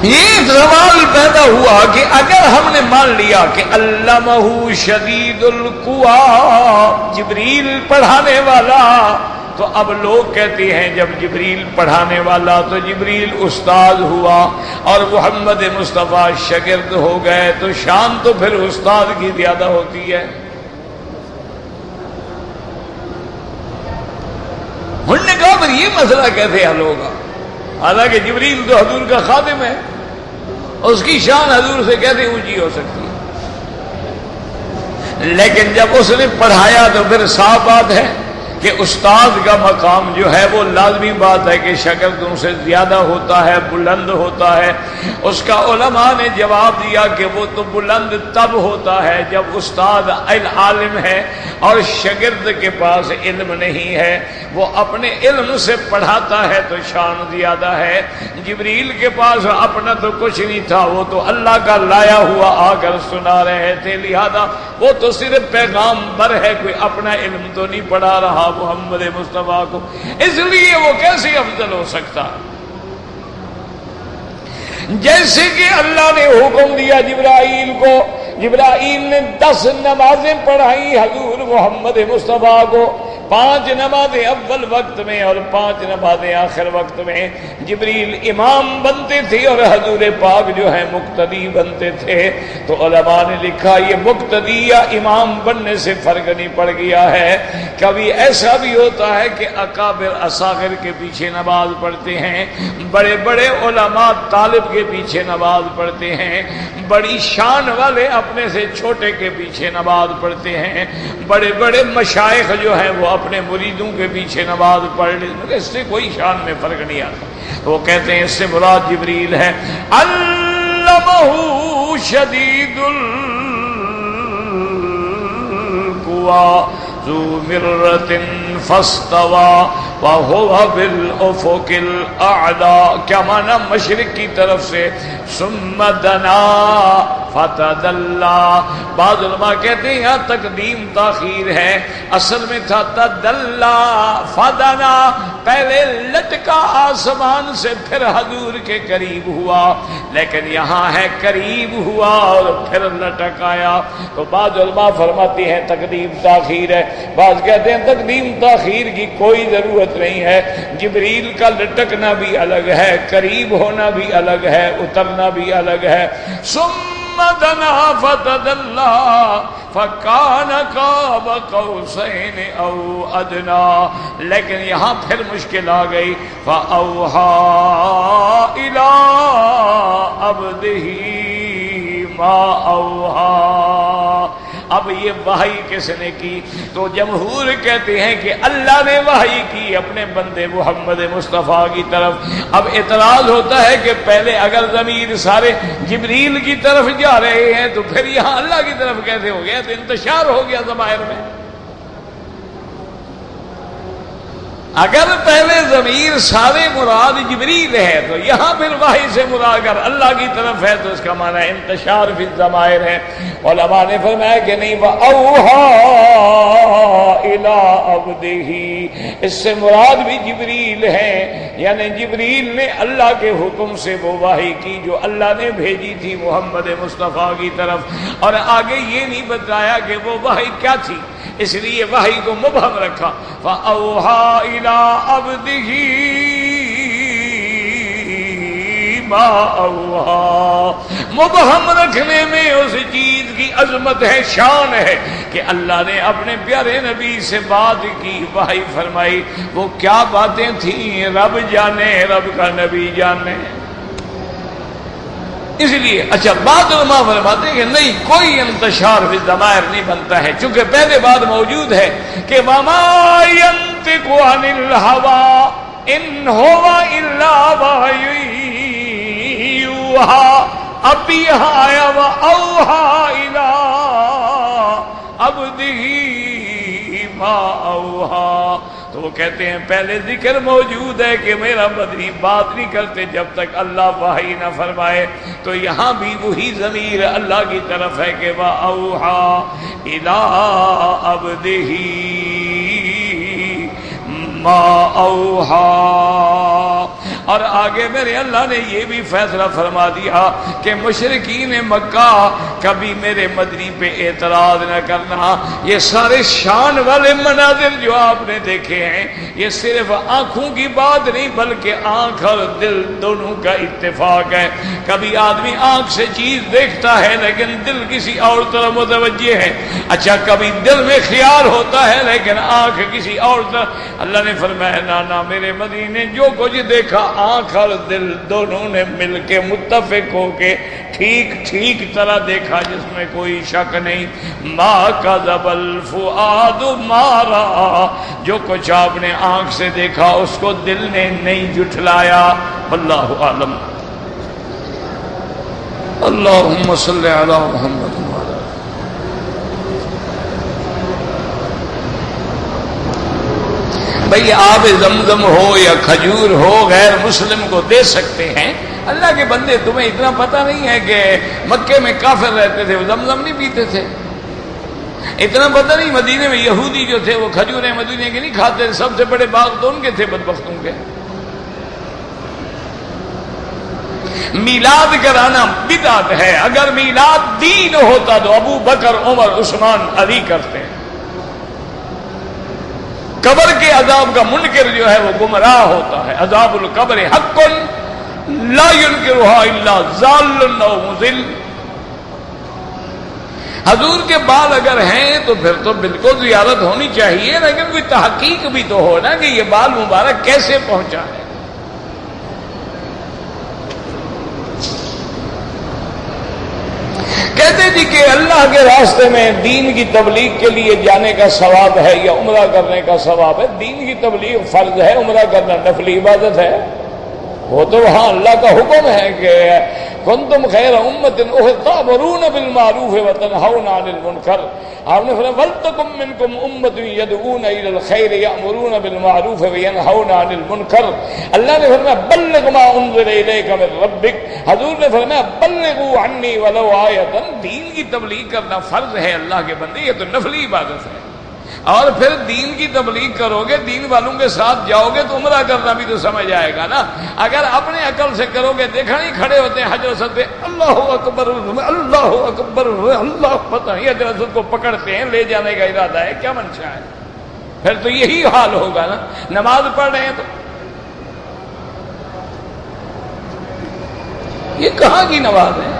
یہ سوال پیدا ہوا کہ اگر ہم نے مان لیا کہ علمہ شدید القویٰ، جبریل پڑھانے والا، تو اب لوگ کہتے ہیں جب جبریل پڑھانے والا تو جبریل استاد ہوا اور محمد مصطفیٰ شاگرد ہو گئے، تو شان تو پھر استاد کی زیادہ ہوتی ہے. انہوں نے کہا پھر یہ مسئلہ کیسے حل ہوگا؟ حالانکہ جبریل تو حضور کا خادم ہے، اس کی شان حضور سے کیسے اونچی ہو سکتی ہے؟ لیکن جب اس نے پڑھایا تو پھر صاف بات ہے کہ استاد کا مقام جو ہے وہ لازمی بات ہے کہ شاگردوں سے زیادہ ہوتا ہے، بلند ہوتا ہے. اس کا علماء نے جواب دیا کہ وہ تو بلند تب ہوتا ہے جب استاد عالم ہے اور شاگرد کے پاس علم نہیں ہے، وہ اپنے علم سے پڑھاتا ہے تو شان زیادہ ہے. جبریل کے پاس اپنا تو کچھ نہیں تھا، وہ تو اللہ کا لایا ہوا آ کر سنا رہے تھے، لہذا وہ تو صرف پیغام بر ہے، کوئی اپنا علم تو نہیں پڑھا رہا محمد مصطفیٰ کو. اس لیے وہ کیسے افضل ہو سکتا؟ جیسے کہ اللہ نے حکم دیا جبرائیل کو، جبرائیل نے 10 نمازیں پڑھائی حضور محمد مصطفیٰ کو. 5 نمازیں اول وقت میں اور 5 نمازیں آخر وقت میں جبریل امام بنتے تھے اور حضور پاک جو ہے مقتدی بنتے تھے. تو علماء نے لکھا یہ مقتدی یا امام بننے سے فرق نہیں پڑ گیا ہے. کبھی ایسا بھی ہوتا ہے کہ اکابر اصاغر کے پیچھے نماز پڑھتے ہیں, بڑے بڑے علماء طالب کے پیچھے نماز پڑھتے ہیں, بڑی شان والے اپنے سے چھوٹے کے پیچھے نماز پڑھتے ہیں, بڑے بڑے مشائخ جو ہیں وہ اپنے مریدوں کے پیچھے نماز پڑھ لیتے. اس سے کوئی شان میں فرق نہیں آتا. وہ کہتے ہیں اس سے مراد جبریل ہے. علمہ شدید القویٰ ذو مرۃ فاستویٰ وَهُوَ بِالْأُفُقِ الْأَعْلَىٰ. کیا معنی؟ مشرق کی طرف سے ثم دنا فتدلّا. بعض علماء کہتے ہیں یہاں تقدیم تاخیر ہے, اصل میں تھا تدلّا فدنا, پہلے لٹکا آسمان سے پھر حضور کے قریب ہوا, لیکن یہاں ہے قریب ہوا اور پھر لٹک آیا. تو بعض علماء فرماتے ہیں تقدیم تاخیر ہے, بعض کہتے ہیں تقدیم تاخیر کی کوئی ضرورت نہیں ہے. جبریل کا لٹکنا بھی الگ ہے, قریب ہونا بھی الگ ہے, اترنا بھی الگ ہے. ثم دنا فتدلّا فکان قاب قوسین او ادنیٰ. لیکن یہاں پھر مشکل آ گئی. فاوحی الی عبدہ ما اوحی. اب یہ وحی کس نے کی؟ تو جمہور کہتے ہیں کہ اللہ نے وحی کی اپنے بندے محمد مصطفیٰ کی طرف. اب اعتراض ہوتا ہے کہ پہلے اگر ضمیر سارے جبریل کی طرف جا رہے ہیں تو پھر یہاں اللہ کی طرف کیسے ہو گیا؟ تو انتشار ہو گیا ضمائر میں. اگر پہلے ضمیر سارے مراد جبریل ہے تو یہاں پھر وحی سے مراد اگر اللہ کی طرف ہے تو اس کا معنی انتشار فی الضمائر ہے. علماء نے فرمایا کہ نہیں, وَأَوْحَىٰ إِلَىٰ عَبْدِهِ, اس سے مراد بھی جبریل ہے, یعنی جبریل نے اللہ کے حکم سے وہ وحی کی جو اللہ نے بھیجی تھی محمد مصطفیٰ کی طرف. اور آگے یہ نہیں بتایا کہ وہ وحی کیا تھی, اس لیے وحی کو مبہم رکھا. فَأَوْحَىٰ إِلَىٰ عَبْدِهِ ما اوحیٰ. مبہم رکھنے میں اس چیز کی عظمت ہے, شان ہے کہ اللہ نے اپنے پیارے نبی سے بات کی, وحی فرمائی. وہ کیا باتیں تھیں رب جانے, رب کا نبی جانے. اس لیے اچھا بات علماء فرماتے ہیں کہ نہیں, کوئی انتشار فی الضمائر نہیں بنتا ہے, چونکہ پہلے بات موجود ہے کہ وَمَا يَنطِقُ عَنِ الْهَوَىٰ إِنْ هُوَ إِلَّا وَحْيٌ یوحیٰ. اب بھی یہاں آیا وَأَوْحَىٰ إِلَىٰ عَبْدِهِ مَا أَوْحَىٰ. تو وہ کہتے ہیں پہلے ذکر موجود ہے کہ میرا مدنی بات نہیں کرتے جب تک اللہ وحی نہ فرمائے. تو یہاں بھی وہی ضمیر اللہ کی طرف ہے کہ وَأَوْحَىٰ إِلَىٰ عَبْدِهِ ما اوحیٰ. اور آگے میرے اللہ نے یہ بھی فیصلہ فرما دیا کہ مشرکین مکہ کبھی میرے مدنی پہ اعتراض نہ کرنا. یہ سارے شان والے مناظر جو آپ نے دیکھے ہیں یہ صرف آنکھوں کی بات نہیں بلکہ آنکھ اور دل دونوں کا اتفاق ہے. کبھی آدمی آنکھ سے چیز دیکھتا ہے لیکن دل کسی اور طرف متوجہ ہے. اچھا کبھی دل میں خیال ہوتا ہے لیکن آنکھ کسی اور طرف. اللہ نے فرمایا نا میرے مدنی نے جو کچھ دیکھا آنکھ اور دل دونوں نے مل کے متفق ہو کے ٹھیک طرح دیکھا, جس میں کوئی شک نہیں. ما کذب الفؤاد ما رأى, جو کچھ آپ نے آنکھ سے دیکھا اس کو دل نے نہیں جھٹلایا. واللہ اعلم. اللہم صلی علی محمد. بھئی آب زمزم ہو یا کھجور ہو غیر مسلم کو دے سکتے ہیں. اللہ کے بندے تمہیں اتنا پتہ نہیں ہے کہ مکے میں کافر رہتے تھے وہ زمزم نہیں پیتے تھے؟ اتنا پتہ نہیں مدینے میں یہودی جو تھے وہ کھجوریں مدینے کے نہیں کھاتے تھے؟ سب سے بڑے باغ تو ان کے تھے بدبختوں کے. میلاد کرانا بدعت ہے. اگر میلاد دین ہوتا تو ابو بکر عمر عثمان علی کرتے ہیں. قبر کے عذاب کا منکر جو ہے وہ گمراہ ہوتا ہے. عذاب القبر حق لا ينکرها الا ضال او مضل. حضور کے بال اگر ہیں تو پھر تو بالکل زیارت ہونی چاہیے، لیکن کوئی تحقیق بھی تو ہو نا کہ یہ بال مبارک کیسے پہنچا ہے. کہتے جی کہ اللہ کے راستے میں دین کی تبلیغ کے لیے جانے کا ثواب ہے یا عمرہ کرنے کا ثواب ہے. دین کی تبلیغ فرض ہے، عمرہ کرنا نفلی عبادت ہے. وہ تو وہاں اللہ کا حکم ہے کہ کنتم خیر امت تأمرون بالمعروف وتنہون عن المنکر. آپ نے فرمایا ولتکن منکم امت یدعون الی الخیر یأمرون بالمعروف وینہون عن المنکر. اللہ نے فرمایا بلغ ما انزل الیک من ربک. حضور نے فرمایا بلغوا عنی ولو آیۃ. دین کی تبلیغ کرنا فرض ہے اللہ کے بندے، یہ تو نفلی عبادت ہے. اور پھر دین کی تبلیغ کرو گے، دین والوں کے ساتھ جاؤ گے تو عمرہ کرنا بھی تو سمجھ آئے گا نا. اگر اپنے عقل سے کرو گے، دیکھا نہیں کھڑے ہوتے ہیں حجر اسود پہ اللہ اکبر اللہ اکبر اللہ، پتہ نہیں حجر اسود کو پکڑتے ہیں، لے جانے کا ارادہ ہے، کیا منشا ہے؟ پھر تو یہی حال ہوگا نا. نماز پڑھ رہے ہیں تو یہ کہاں کی نماز ہے؟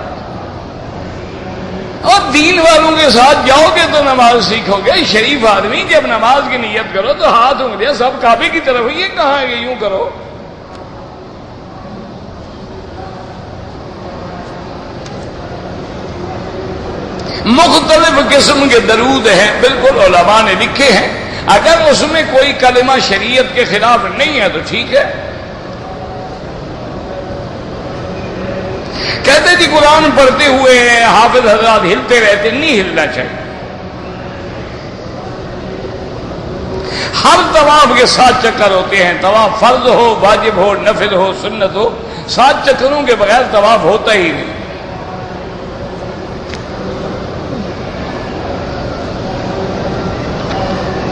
اور دین والوں کے ساتھ جاؤ گے تو نماز سیکھو گے. شریف آدمی جب نماز کی نیت کرو تو ہاتھ انگلیاں سب کعبے کی طرف. یہ کہاں ہے کہ یوں کرو؟ مختلف قسم کے درود ہیں، بالکل علماء نے لکھے ہیں. اگر اس میں کوئی کلمہ شریعت کے خلاف نہیں ہے تو ٹھیک ہے. کہتے جی قرآن پڑھتے ہوئے حافظ حضرات ہلتے رہتے، نہیں ہلنا چاہیے. ہر طواف کے 7 چکر ہوتے ہیں. طواف فرض ہو، واجب ہو، نفل ہو، سنت ہو، 7 چکروں کے بغیر طواف ہوتا ہی نہیں.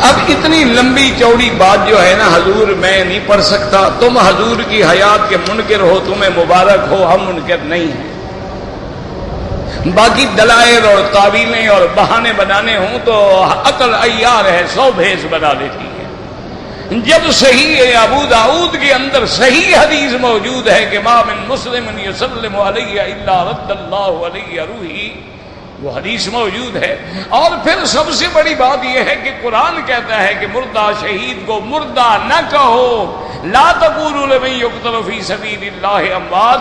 اب اتنی لمبی چوڑی بات جو ہے نا حضور میں نہیں پڑھ سکتا. تم حضور کی حیات کے منکر ہو، تمہیں مبارک ہو، ہم منکر نہیں ہیں. باقی دلائل اور تعویلیں اور بہانے بنانے ہوں تو عقل عیار ہے، 100 بھیس بنا دیتی ہے. جب صحیح ابو داؤد کے اندر صحیح حدیث موجود ہے کہ ما من مسلم یسلم علیہ الا رد اللہ علیہ روحی، وہ حدیث موجود ہے. اور پھر سب سے بڑی بات یہ ہے کہ قرآن کہتا ہے کہ مردہ شہید کو مردہ نہ کہو. لا تقولوا لمن يقتل في سبيل الله اموات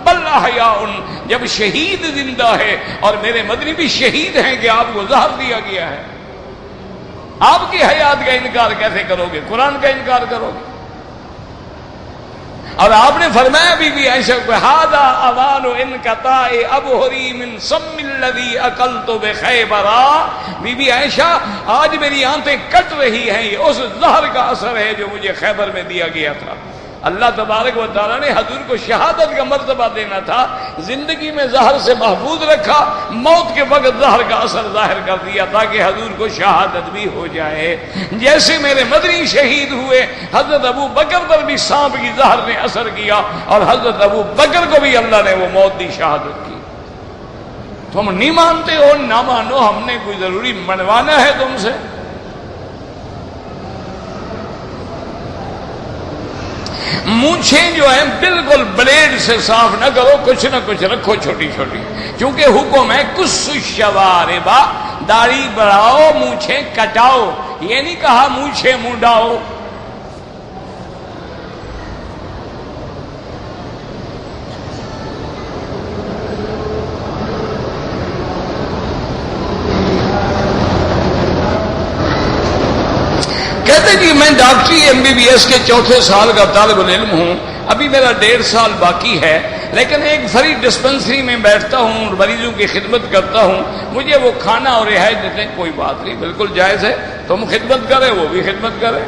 بل احياء. جب شہید زندہ ہے، اور میرے مدنی بھی شہید ہیں کہ آپ کو زہر دیا گیا ہے، آپ کی حیات کا انکار کیسے کرو گے؟ قرآن کا انکار کرو گے؟ اور آپ نے فرمایا بی بی عائشہ کو ھذا اوان انقطاع ابہری من سم الذی اکلت بخیبر. بی بی عائشہ آج میری آنتیں کٹ رہی ہیں، یہ اس زہر کا اثر ہے جو مجھے خیبر میں دیا گیا تھا. اللہ تبارک و تعالیٰ نے حضور کو شہادت کا مرتبہ دینا تھا، زندگی میں زہر سے محفوظ رکھا، موت کے وقت زہر کا اثر ظاہر کر دیا تاکہ حضور کو شہادت بھی ہو جائے. جیسے میرے مدنی شہید ہوئے، حضرت ابو بکر پر بھی سانپ کی زہر نے اثر کیا، اور حضرت ابو بکر کو بھی اللہ نے وہ موت دی، شہادت کی. تم نہیں مانتے ہو، نہ مانو، ہم نے کوئی ضروری منوانا ہے تم سے؟ مونچھیں جو ہیں بالکل بلیڈ سے صاف نہ کرو، کچھ نہ کچھ رکھو چھوٹی چھوٹی، کیونکہ حکم ہے کس الشوارب، داڑھی بڑھاؤ، مونچھیں کٹاؤ. یہ نہیں کہا مونچھیں منڈاؤ. کہتے جی میں ڈاکٹری MBBS کے 4تھے سال کا طالب العلم ہوں، ابھی میرا 1.5 سال باقی ہے، لیکن ایک فری ڈسپنسری میں بیٹھتا ہوں اور مریضوں کی خدمت کرتا ہوں. مجھے وہ کھانا اور رہائش دیتے ہیں، کوئی بات نہیں، بالکل جائز ہے. تم خدمت کرے، وہ بھی خدمت کرے.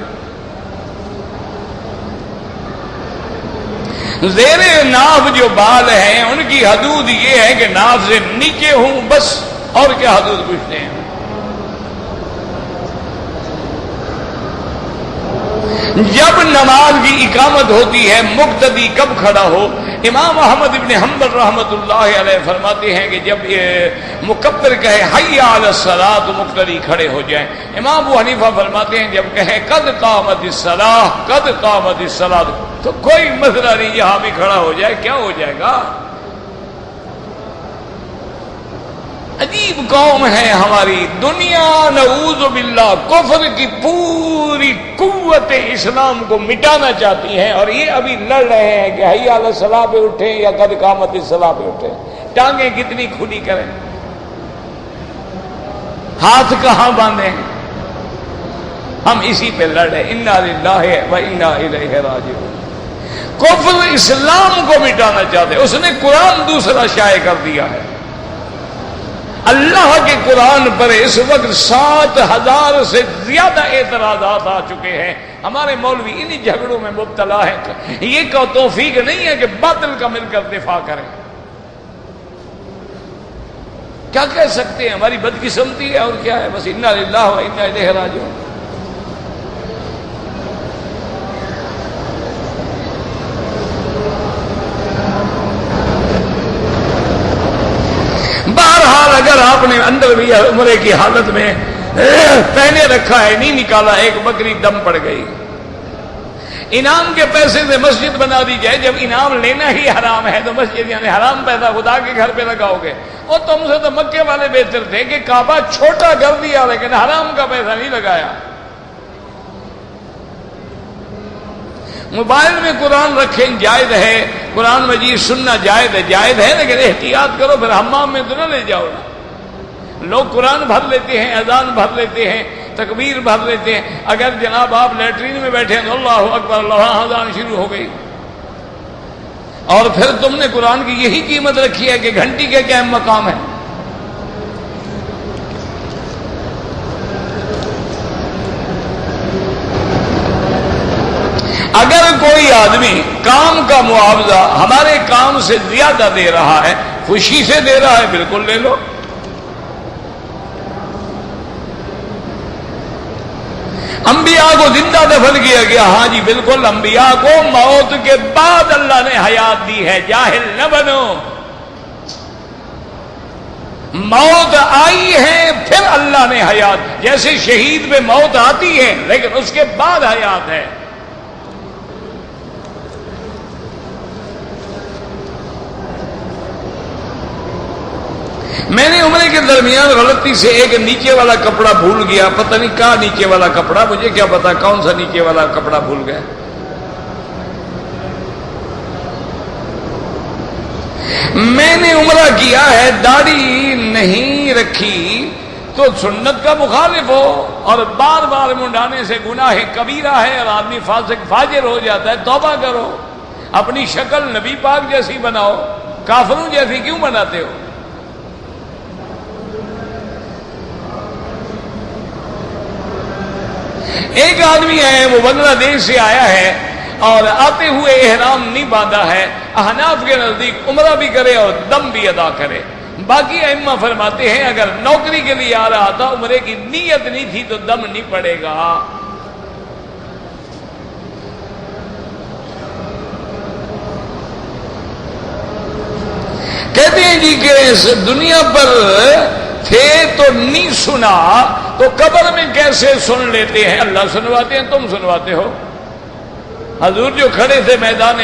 زیر ناف جو بال ہیں ان کی حدود یہ ہے کہ ناف سے نیچے ہوں بس، اور کیا حدود پوچھتے ہیں؟ جب نماز کی اقامت ہوتی ہے مقتدی کب کھڑا ہو؟ امام احمد ابن حنبل رحمۃ اللہ علیہ فرماتے ہیں کہ جب یہ مکبر کہے حی علی الصلاۃ تو مقتدی کھڑے ہو جائیں۔ امام ابو حنیفہ فرماتے ہیں جب کہے قد قامت الصلاۃ قد قامت الصلاۃ تو کوئی مسئلہ نہیں، یہاں بھی کھڑا ہو جائے، کیا ہو جائے گا؟ عجیب قوم ہے ہماری دنیا، نعوذ باللہ کفر کی پوری قوت اسلام کو مٹانا چاہتی ہیں، اور یہ ابھی لڑ رہے ہیں کہ حی علی الصلاۃ پہ اٹھیں یا قد قامت الصلاۃ پہ اٹھیں۔ ٹانگیں کتنی کھلی کریں، ہاتھ کہاں باندھیں؟ ہم اسی پہ لڑ رہے، انا للہ و انا الیہ راجعون۔ کفر اسلام کو مٹانا چاہتے، اس نے قرآن دوسرا شائع کر دیا ہے۔ اللہ کے قرآن پر اس وقت 7,000 سے زیادہ اعتراضات آ چکے ہیں۔ ہمارے مولوی انہی جھگڑوں میں مبتلا ہیں۔ یہ کو توفیق نہیں ہے کہ باطل کا مل کر دفاع کریں۔ کیا کہہ سکتے ہیں؟ ہماری بدقسمتی ہے اور کیا ہے؟ بس انا للہ و انا الیہ راجعون۔ بہرحال اگر آپ نے اندر بھی عمرے کی حالت میں پہنے رکھا ہے، نہیں نکالا، ایک بکری دم پڑ گئی، انعام کے پیسے سے مسجد بنا دی جائے، جب انعام لینا ہی حرام ہے تو مسجد یعنی حرام پیسہ خدا کے گھر پہ لگاؤ گے؟ اور تم سے تو مکے والے بہتر تھے کہ کعبہ چھوٹا کر دیا لیکن حرام کا پیسہ نہیں لگایا۔ موبائل میں قرآن رکھیں جائز ہے، قرآن مجید سننا جائز ہے لیکن احتیاط کرو، پھر حمام میں تو نہ لے جاؤ نا۔ لوگ قرآن بھر لیتے ہیں، اذان بھر لیتے ہیں، تکبیر بھر لیتے ہیں، اگر جناب آپ لیٹرین میں بیٹھے ہیں تو اللہ اکبر، اللہ اذان شروع ہو گئی، اور پھر تم نے قرآن کی یہی قیمت رکھی ہے کہ گھنٹی کے کیا مقام ہے؟ اگر کوئی آدمی کام کا معاوضہ ہمارے کام سے زیادہ دے رہا ہے، خوشی سے دے رہا ہے، بالکل لے لو۔ انبیاء کو زندہ دفن کیا گیا، ہاں جی بالکل، انبیاء کو موت کے بعد اللہ نے حیات دی ہے، جاہل نہ بنو۔ موت آئی ہے پھر اللہ نے حیات، جیسے شہید پہ موت آتی ہے لیکن اس کے بعد حیات ہے۔ میں نے عمرے کے درمیان غلطی سے ایک نیچے والا کپڑا بھول گیا، پتہ نہیں کہاں نیچے والا کپڑا، مجھے کیا پتا کون سا نیچے والا کپڑا بھول گیا۔ میں نے عمرہ کیا ہے، داڑھی نہیں رکھی تو سنت کا مخالف ہو، اور بار بار منڈانے سے گناہ کبیرہ ہے اور آدمی فاسق فاجر ہو جاتا ہے۔ توبہ کرو، اپنی شکل نبی پاک جیسی بناؤ، کافروں جیسی کیوں بناتے ہو؟ ایک آدمی ہے، وہ بنگلہ دیش سے آیا ہے اور آتے ہوئے احرام نہیں باندھا ہے، احناف کے نزدیک عمرہ بھی کرے اور دم بھی ادا کرے۔ باقی ائمہ فرماتے ہیں اگر نوکری کے لیے آ رہا تھا، عمرے کی نیت نہیں تھی تو دم نہیں پڑے گا۔ کہتے ہیں جی کہ اس دنیا پر تھے تو نہیں سنا تو قبر میں کیسے سن لیتے ہیں؟ اللہ سنواتے ہیں، تم سنواتے ہو۔ حضور جو کھڑے تھے میدان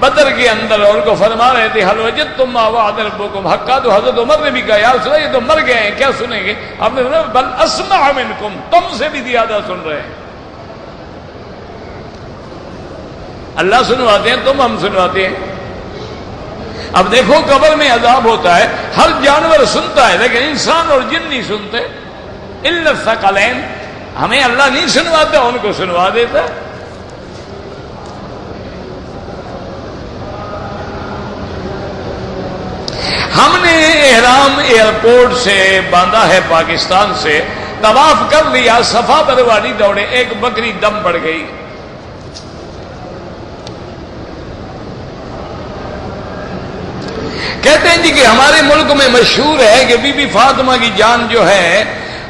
بدر کے اندر اور ان کو فرما رہے تھے حل وجدتم ما وعد ربکم حقا، تو حضرت عمر نے بھی کہا یا رسول اللہ یہ تو مر گئے ہیں، کیا سنیں گے؟ آپ نے فرمایا بل اسمع منکم، تم سے بھی زیادہ سن رہے ہیں۔ اللہ سنواتے ہیں، تم ہم سنواتے ہیں۔ اب دیکھو قبر میں عذاب ہوتا ہے، ہر جانور سنتا ہے لیکن انسان اور جن نہیں سنتے، الا الثقلین، ہمیں اللہ نہیں سنواتا، ان کو سنوا دیتا ہے۔ ہم نے احرام ایئرپورٹ سے باندھا ہے، پاکستان سے طواف کر لیا، صفا مروہ دوڑے، ایک بکری دم پڑ گئی۔ کہتے ہیں جی کہ ہمارے ملک میں مشہور ہے کہ بی بی فاطمہ کی جان جو ہے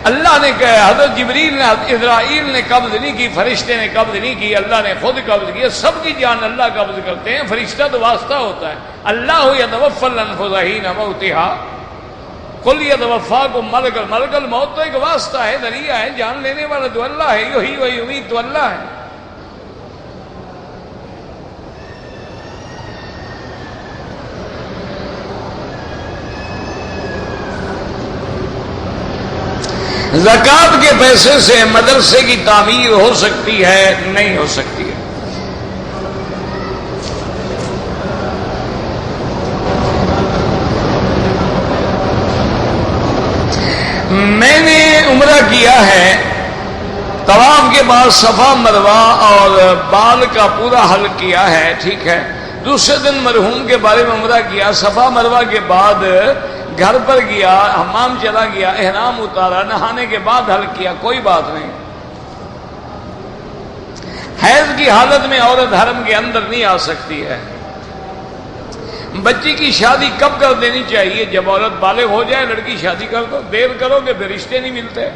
اللہ نے کہا، حضرت جبریل نے، اسرائیل نے قبض نہیں کی، فرشتے نے قبض نہیں کی، اللہ نے خود قبض کی. سب کی جان اللہ قبض کرتے ہیں، فرشتہ تو واسطہ ہوتا ہے. اللہ یتوفی الانفس حین موتها قل یتوفاکم ملک الموت. تو ایک واسطہ ہے، ذریعہ ہے، جان لینے والا تو اللہ ہے، یحیی و یمیت تو اللہ ہے. زکات کے پیسے سے مدرسے کی تعمیر ہو سکتی ہے؟ نہیں ہو سکتی ہے. میں نے عمرہ کیا ہے، طواف کے بعد صفا مروہ اور بال کا پورا حل کیا ہے، ٹھیک ہے. دوسرے دن مرحوم کے بارے میں عمرہ کیا، صفا مروہ کے بعد گھر پر گیا، حمام چلا گیا، احرام اتارا، نہانے کے بعد حل کیا، کوئی بات نہیں. حیض کی حالت میں عورت حرم کے اندر نہیں آ سکتی ہے. بچی کی شادی کب کر دینی چاہیے؟ جب عورت بالغ ہو جائے. لڑکی شادی کر دو، دیر کرو گے پھر رشتے نہیں ملتے.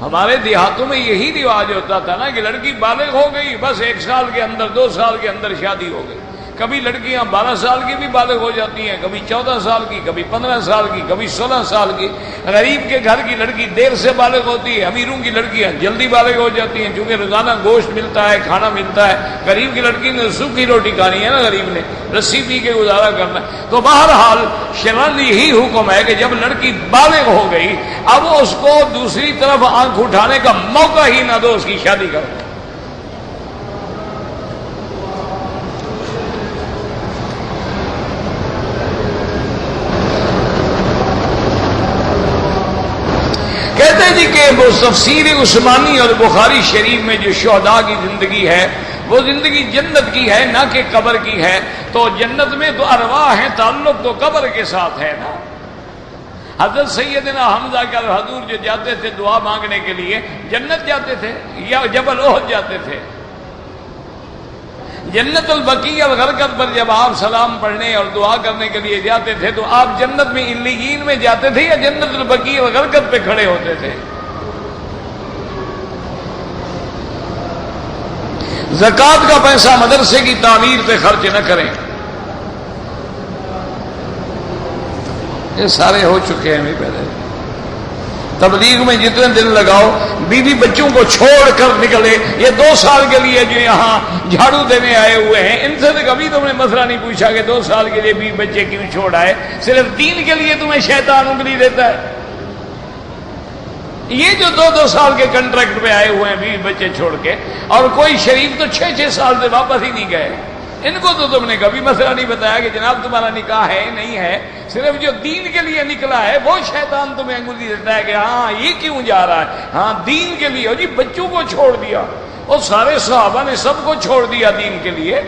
ہمارے دیہاتوں میں یہی رواج ہوتا تھا نا کہ لڑکی بالغ ہو گئی، بس 1 سال کے اندر 2 سال کے اندر شادی ہو گئی. کبھی لڑکیاں 12 سال کی بھی بالغ ہو جاتی ہیں، کبھی 14 سال کی، کبھی 15 سال کی، کبھی 16 سال کی. غریب کے گھر کی لڑکی دیر سے بالغ ہوتی ہے، امیروں کی لڑکیاں جلدی بالغ ہو جاتی ہیں، چونکہ روزانہ گوشت ملتا ہے، کھانا ملتا ہے. غریب کی لڑکی نے سوکھی روٹی کھانی ہے نا، غریب نے رسی پی کے گزارا کرنا ہے. تو بہرحال شرعاً یہی حکم ہے کہ جب لڑکی بالغ ہو گئی، اب اس کو دوسری طرف آنکھ اٹھانے کا موقع ہی نہ دو، اس کی شادی کرو. کہتے ہیں جی کہ وہ تفسیر عثمانی اور بخاری شریف میں جو شہداء کی زندگی ہے وہ زندگی جنت کی ہے، نہ کہ قبر کی ہے. تو جنت میں تو ارواح ہیں، تعلق تو قبر کے ساتھ ہے نا. حضرت سیدنا حمزہ کے حضور جو جاتے تھے دعا مانگنے کے لیے، جنت جاتے تھے یا جبل احد جاتے تھے؟ جنت البقیع الغرقد پر جب آپ سلام پڑھنے اور دعا کرنے کے لیے جاتے تھے تو آپ جنت میں علیین میں جاتے تھے یا جنت البقیع الغرقد پہ کھڑے ہوتے تھے؟ زکات کا پیسہ مدرسے کی تعمیر پہ خرچ نہ کریں. یہ سارے ہو چکے ہیں پہلے. تبلیغ میں جتنے دن لگاؤ، بیوی بچوں کو چھوڑ کر نکلے. یہ 2 سال کے لیے جو یہاں جھاڑو دینے آئے ہوئے ہیں، ان سے تو کبھی تم نے مسئلہ نہیں پوچھا کہ 2 سال کے لیے بیوی بچے کیوں چھوڑ آئے. صرف دین کے لیے تمہیں شیطان انگلی دیتا ہے. یہ جو 2 سال کے کنٹریکٹ پہ آئے ہوئے ہیں بیوی بچے چھوڑ کے، اور کوئی شریف تو 6 سال سے واپس ہی نہیں گئے، ان کو تو تم نے کبھی مسئلہ نہیں بتایا کہ جناب تمہارا نکاح ہے نہیں ہے. صرف جو دین کے لیے نکلا ہے وہ شیطان تمہیں انگلی دیتا ہے کہ ہاں یہ کیوں جا رہا ہے. ہاں دین کے لیے. جی بچوں کو چھوڑ دیا، اور سارے صحابہ نے سب کو چھوڑ دیا دین کے لیے.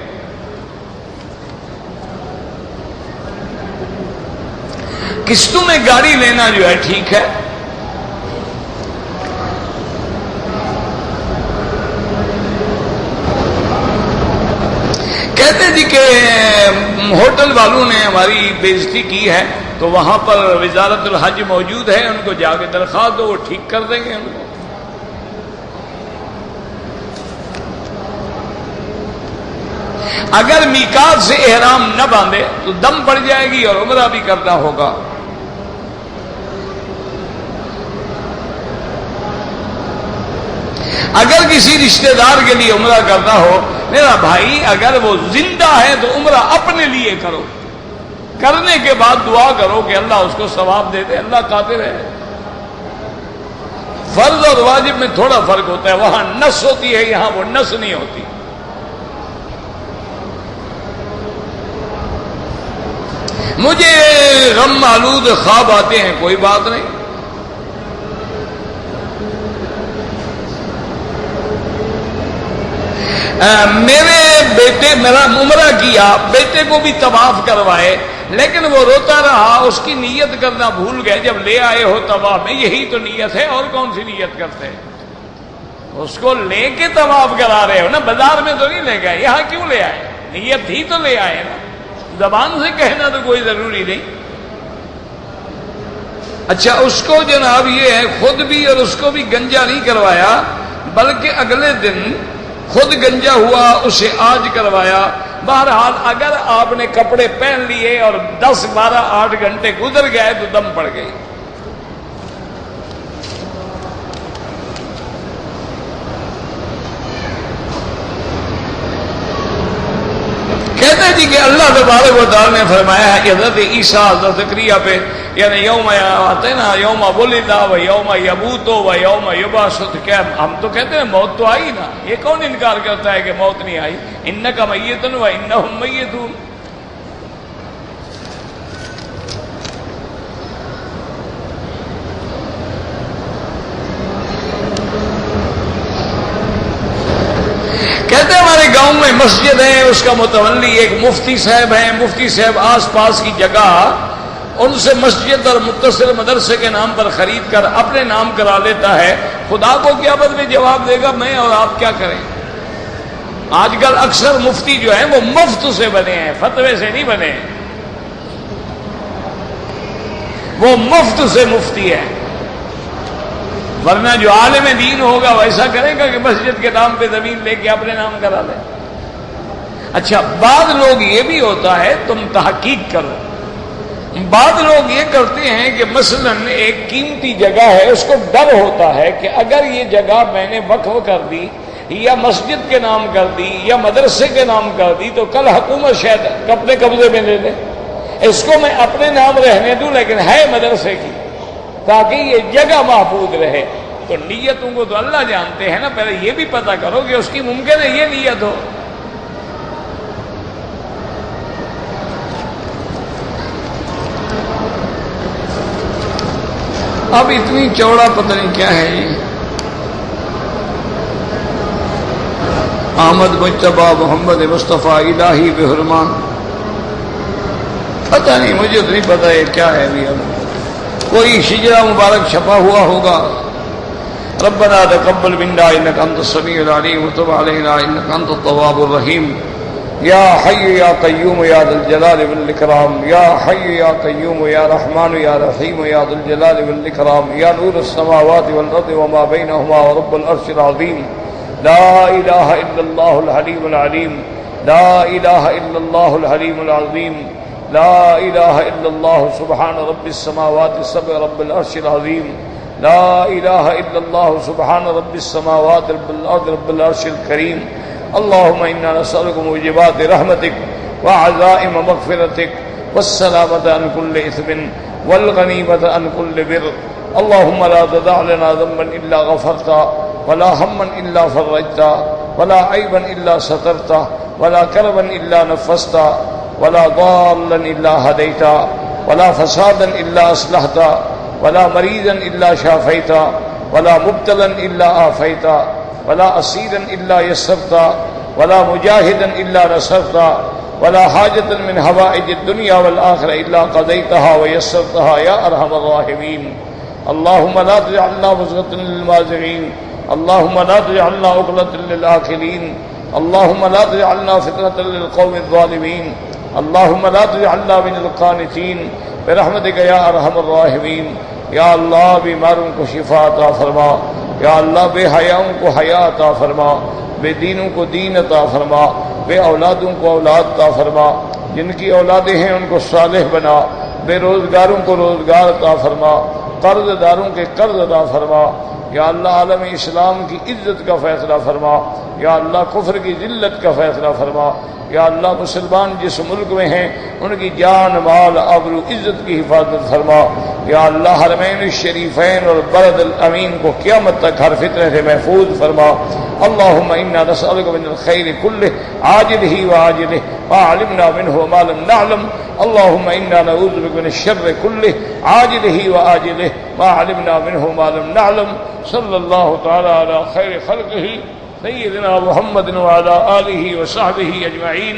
قسطوں میں گاڑی لینا جو ہے ٹھیک ہے. کہتے جی کہ ہوٹل والوں نے ہماری بےزتی کی ہے تو وہاں پر وزارت الحج موجود ہے، ان کو جا کے درخواست دو، وہ ٹھیک کر دیں گے ان کو. اگر میقات سے احرام نہ باندھے تو دم پڑ جائے گی اور عمرہ بھی کرنا ہوگا. اگر کسی رشتہ دار کے لیے عمرہ کرنا ہو، میرا بھائی اگر وہ زندہ ہے تو عمرہ اپنے لیے کرو، کرنے کے بعد دعا کرو کہ اللہ اس کو ثواب دے دے. اللہ قادر ہے. فرض اور واجب میں تھوڑا فرق ہوتا ہے، وہاں نس ہوتی ہے، یہاں وہ نس نہیں ہوتی. مجھے غم آلود خواب آتے ہیں، کوئی بات نہیں. میرا عمرہ کیا، بیٹے کو بھی طواف کروائے، لیکن وہ روتا رہا، اس کی نیت کرنا بھول گئے. جب لے آئے ہو طواف میں، یہی تو نیت ہے، اور کون سی نیت کرتے ہیں؟ اس کو لے کے طواف کرا رہے ہو نا، بازار میں تو نہیں لے گئے. یہاں کیوں لے آئے؟ نیت ہی تو لے آئے نا. زبان سے کہنا تو کوئی ضروری نہیں. اچھا اس کو جناب یہ ہے خود بھی اور اس کو بھی گنجا نہیں کروایا، بلکہ اگلے دن خود گنجا ہوا اسے آج کروایا۔ بہرحال اگر آپ نے کپڑے پہن لیے اور 10 12 8 گھنٹے گزر گئے تو دم پڑ گئی۔ کہتے ہیں جی کہ اللہ تبارک و تعالی نے فرمایا ہے کہ حضرت عیسیٰ حضرت زکریا پہ یعنی یوم آتے ہیں نا، یوم ولدا و یوم یموت و یوم یبعث، کیا ہم تو کہتے ہیں موت تو آئی نا، یہ کون انکار کرتا ہے کہ موت نہیں آئی؟ انک میت و انہم میتون۔ کہتے ہیں ہمارے گاؤں میں مسجد ہے، اس کا متولی ایک مفتی صاحب ہیں، مفتی صاحب آس پاس کی جگہ ان سے مسجد اور متصل مدرسے کے نام پر خرید کر اپنے نام کرا لیتا ہے۔ خدا کو قیامت میں جواب دے گا میں اور آپ کیا کریں؟ آج کل اکثر مفتی جو ہیں وہ مفت سے بنے ہیں، فتوے سے نہیں بنے، وہ مفت سے مفتی ہے، ورنہ جو عالم دین ہوگا ویسا کرے گا کہ مسجد کے نام پہ زمین لے کے اپنے نام کرا لے۔ اچھا بعض لوگ یہ بھی ہوتا ہے تم تحقیق کرو، بعض لوگ یہ کرتے ہیں کہ مثلا ایک قیمتی جگہ ہے، اس کو ڈر ہوتا ہے کہ اگر یہ جگہ میں نے وقف کر دی یا مسجد کے نام کر دی یا مدرسے کے نام کر دی تو کل حکومت شاید اپنے قبضے میں لے لے، اس کو میں اپنے نام رہنے دوں لیکن ہے مدرسے کی، تاکہ یہ جگہ محفوظ رہے۔ تو نیتوں کو تو اللہ جانتے ہیں نا، پہلے یہ بھی پتہ کرو کہ اس کی ممکن ہے یہ نیت ہو۔ اب اتنی چوڑا پتہ نہیں کیا ہے یہ، احمد مجتبیٰ محمد مصطفیٰ الہی بحرمان، پتہ نہیں، مجھے تو نہیں پتہ یہ کیا ہے ابھی۔ اب کوئی شجرہ مبارک چھپا ہوا ہوگا۔ ربنا تقبل منا انك انت السميع العليم وتب علينا انك انت التواب الرحيم يا حي يا قيوم يا ذا الجلال والاكرام يا حي يا قيوم يا رحمن يا رحيم يا ذا الجلال والاكرام يا نور السماوات والارض وما بينهما ورب العرش العظيم لا اله الا الله الحليم العليم لا اله الا الله الحليم العظيم لا اله الا الله سبحان رب السماوات السبع رب العرش العظيم لا الہ الا اللہ سبحان رب السماوات رب الارض رب العرش الکریم اللہم انا نسألک موجبات رحمتک وعزائم مغفرتک والسلامة عن كل اثم والغنیمة عن كل بر اللہم لا تدع لنا ذنبا الا غفرتا ولا ہما الا فرجتا ولا عیبا الا سترتا ولا کربا الا نفستا ولا ضالا الا ہدیتا ولا فسادا الا اصلحتا ولا مريضا الا شافيتا ولا مبتلا الا عافيتا ولا اسيرا الا يسرتا ولا مجاهدا الا نصرتا ولا حاجة من حوائج الدنيا والآخرة الا قضيتها ويسرتها يا ارحم الراحمين اللهم لا تجعلنا مزغة للمازغين اللهم لا تجعلنا عقلة للآكلين اللهم لا تجعلنا فتنة للقوم الظالمين اللهم لا تجعلنا من القانتين برحمتك يا ارحم الراحمين یا اللہ بیماروں کو شفا عطا فرما، یا اللہ بے حیاؤں کو حیا عطا فرما، بے دینوں کو دین عطا فرما، بے اولادوں کو اولاد عطا فرما، جن کی اولادیں ہیں ان کو صالح بنا، بے روزگاروں کو روزگار عطا فرما، قرض داروں کے قرض عطا فرما، یا اللہ عالم اسلام کی عزت کا فیصلہ فرما، یا اللہ کفر کی ذلت کا فیصلہ فرما، یا اللہ مسلمان جس ملک میں ہیں ان کی جان مال آبرو عزت کی حفاظت فرما، یا اللہ حرمین الشریفین اور بلد الامین کو قیامت تک ہر فتنے سے محفوظ فرما۔ اللہم انا نسألک من الخیر کلہ عاجلہ وعاجلہ ما علمنا منہ وما لم نعلم اللہم انا نعوذ بک من الشر کلہ عاجلہ وعاجلہ ما علمنا منہ وما لم نعلم صلی اللہ تعالی علی خیر خلقہ سیدنا محمد وعلی آلہ وصحبہ اجمعین۔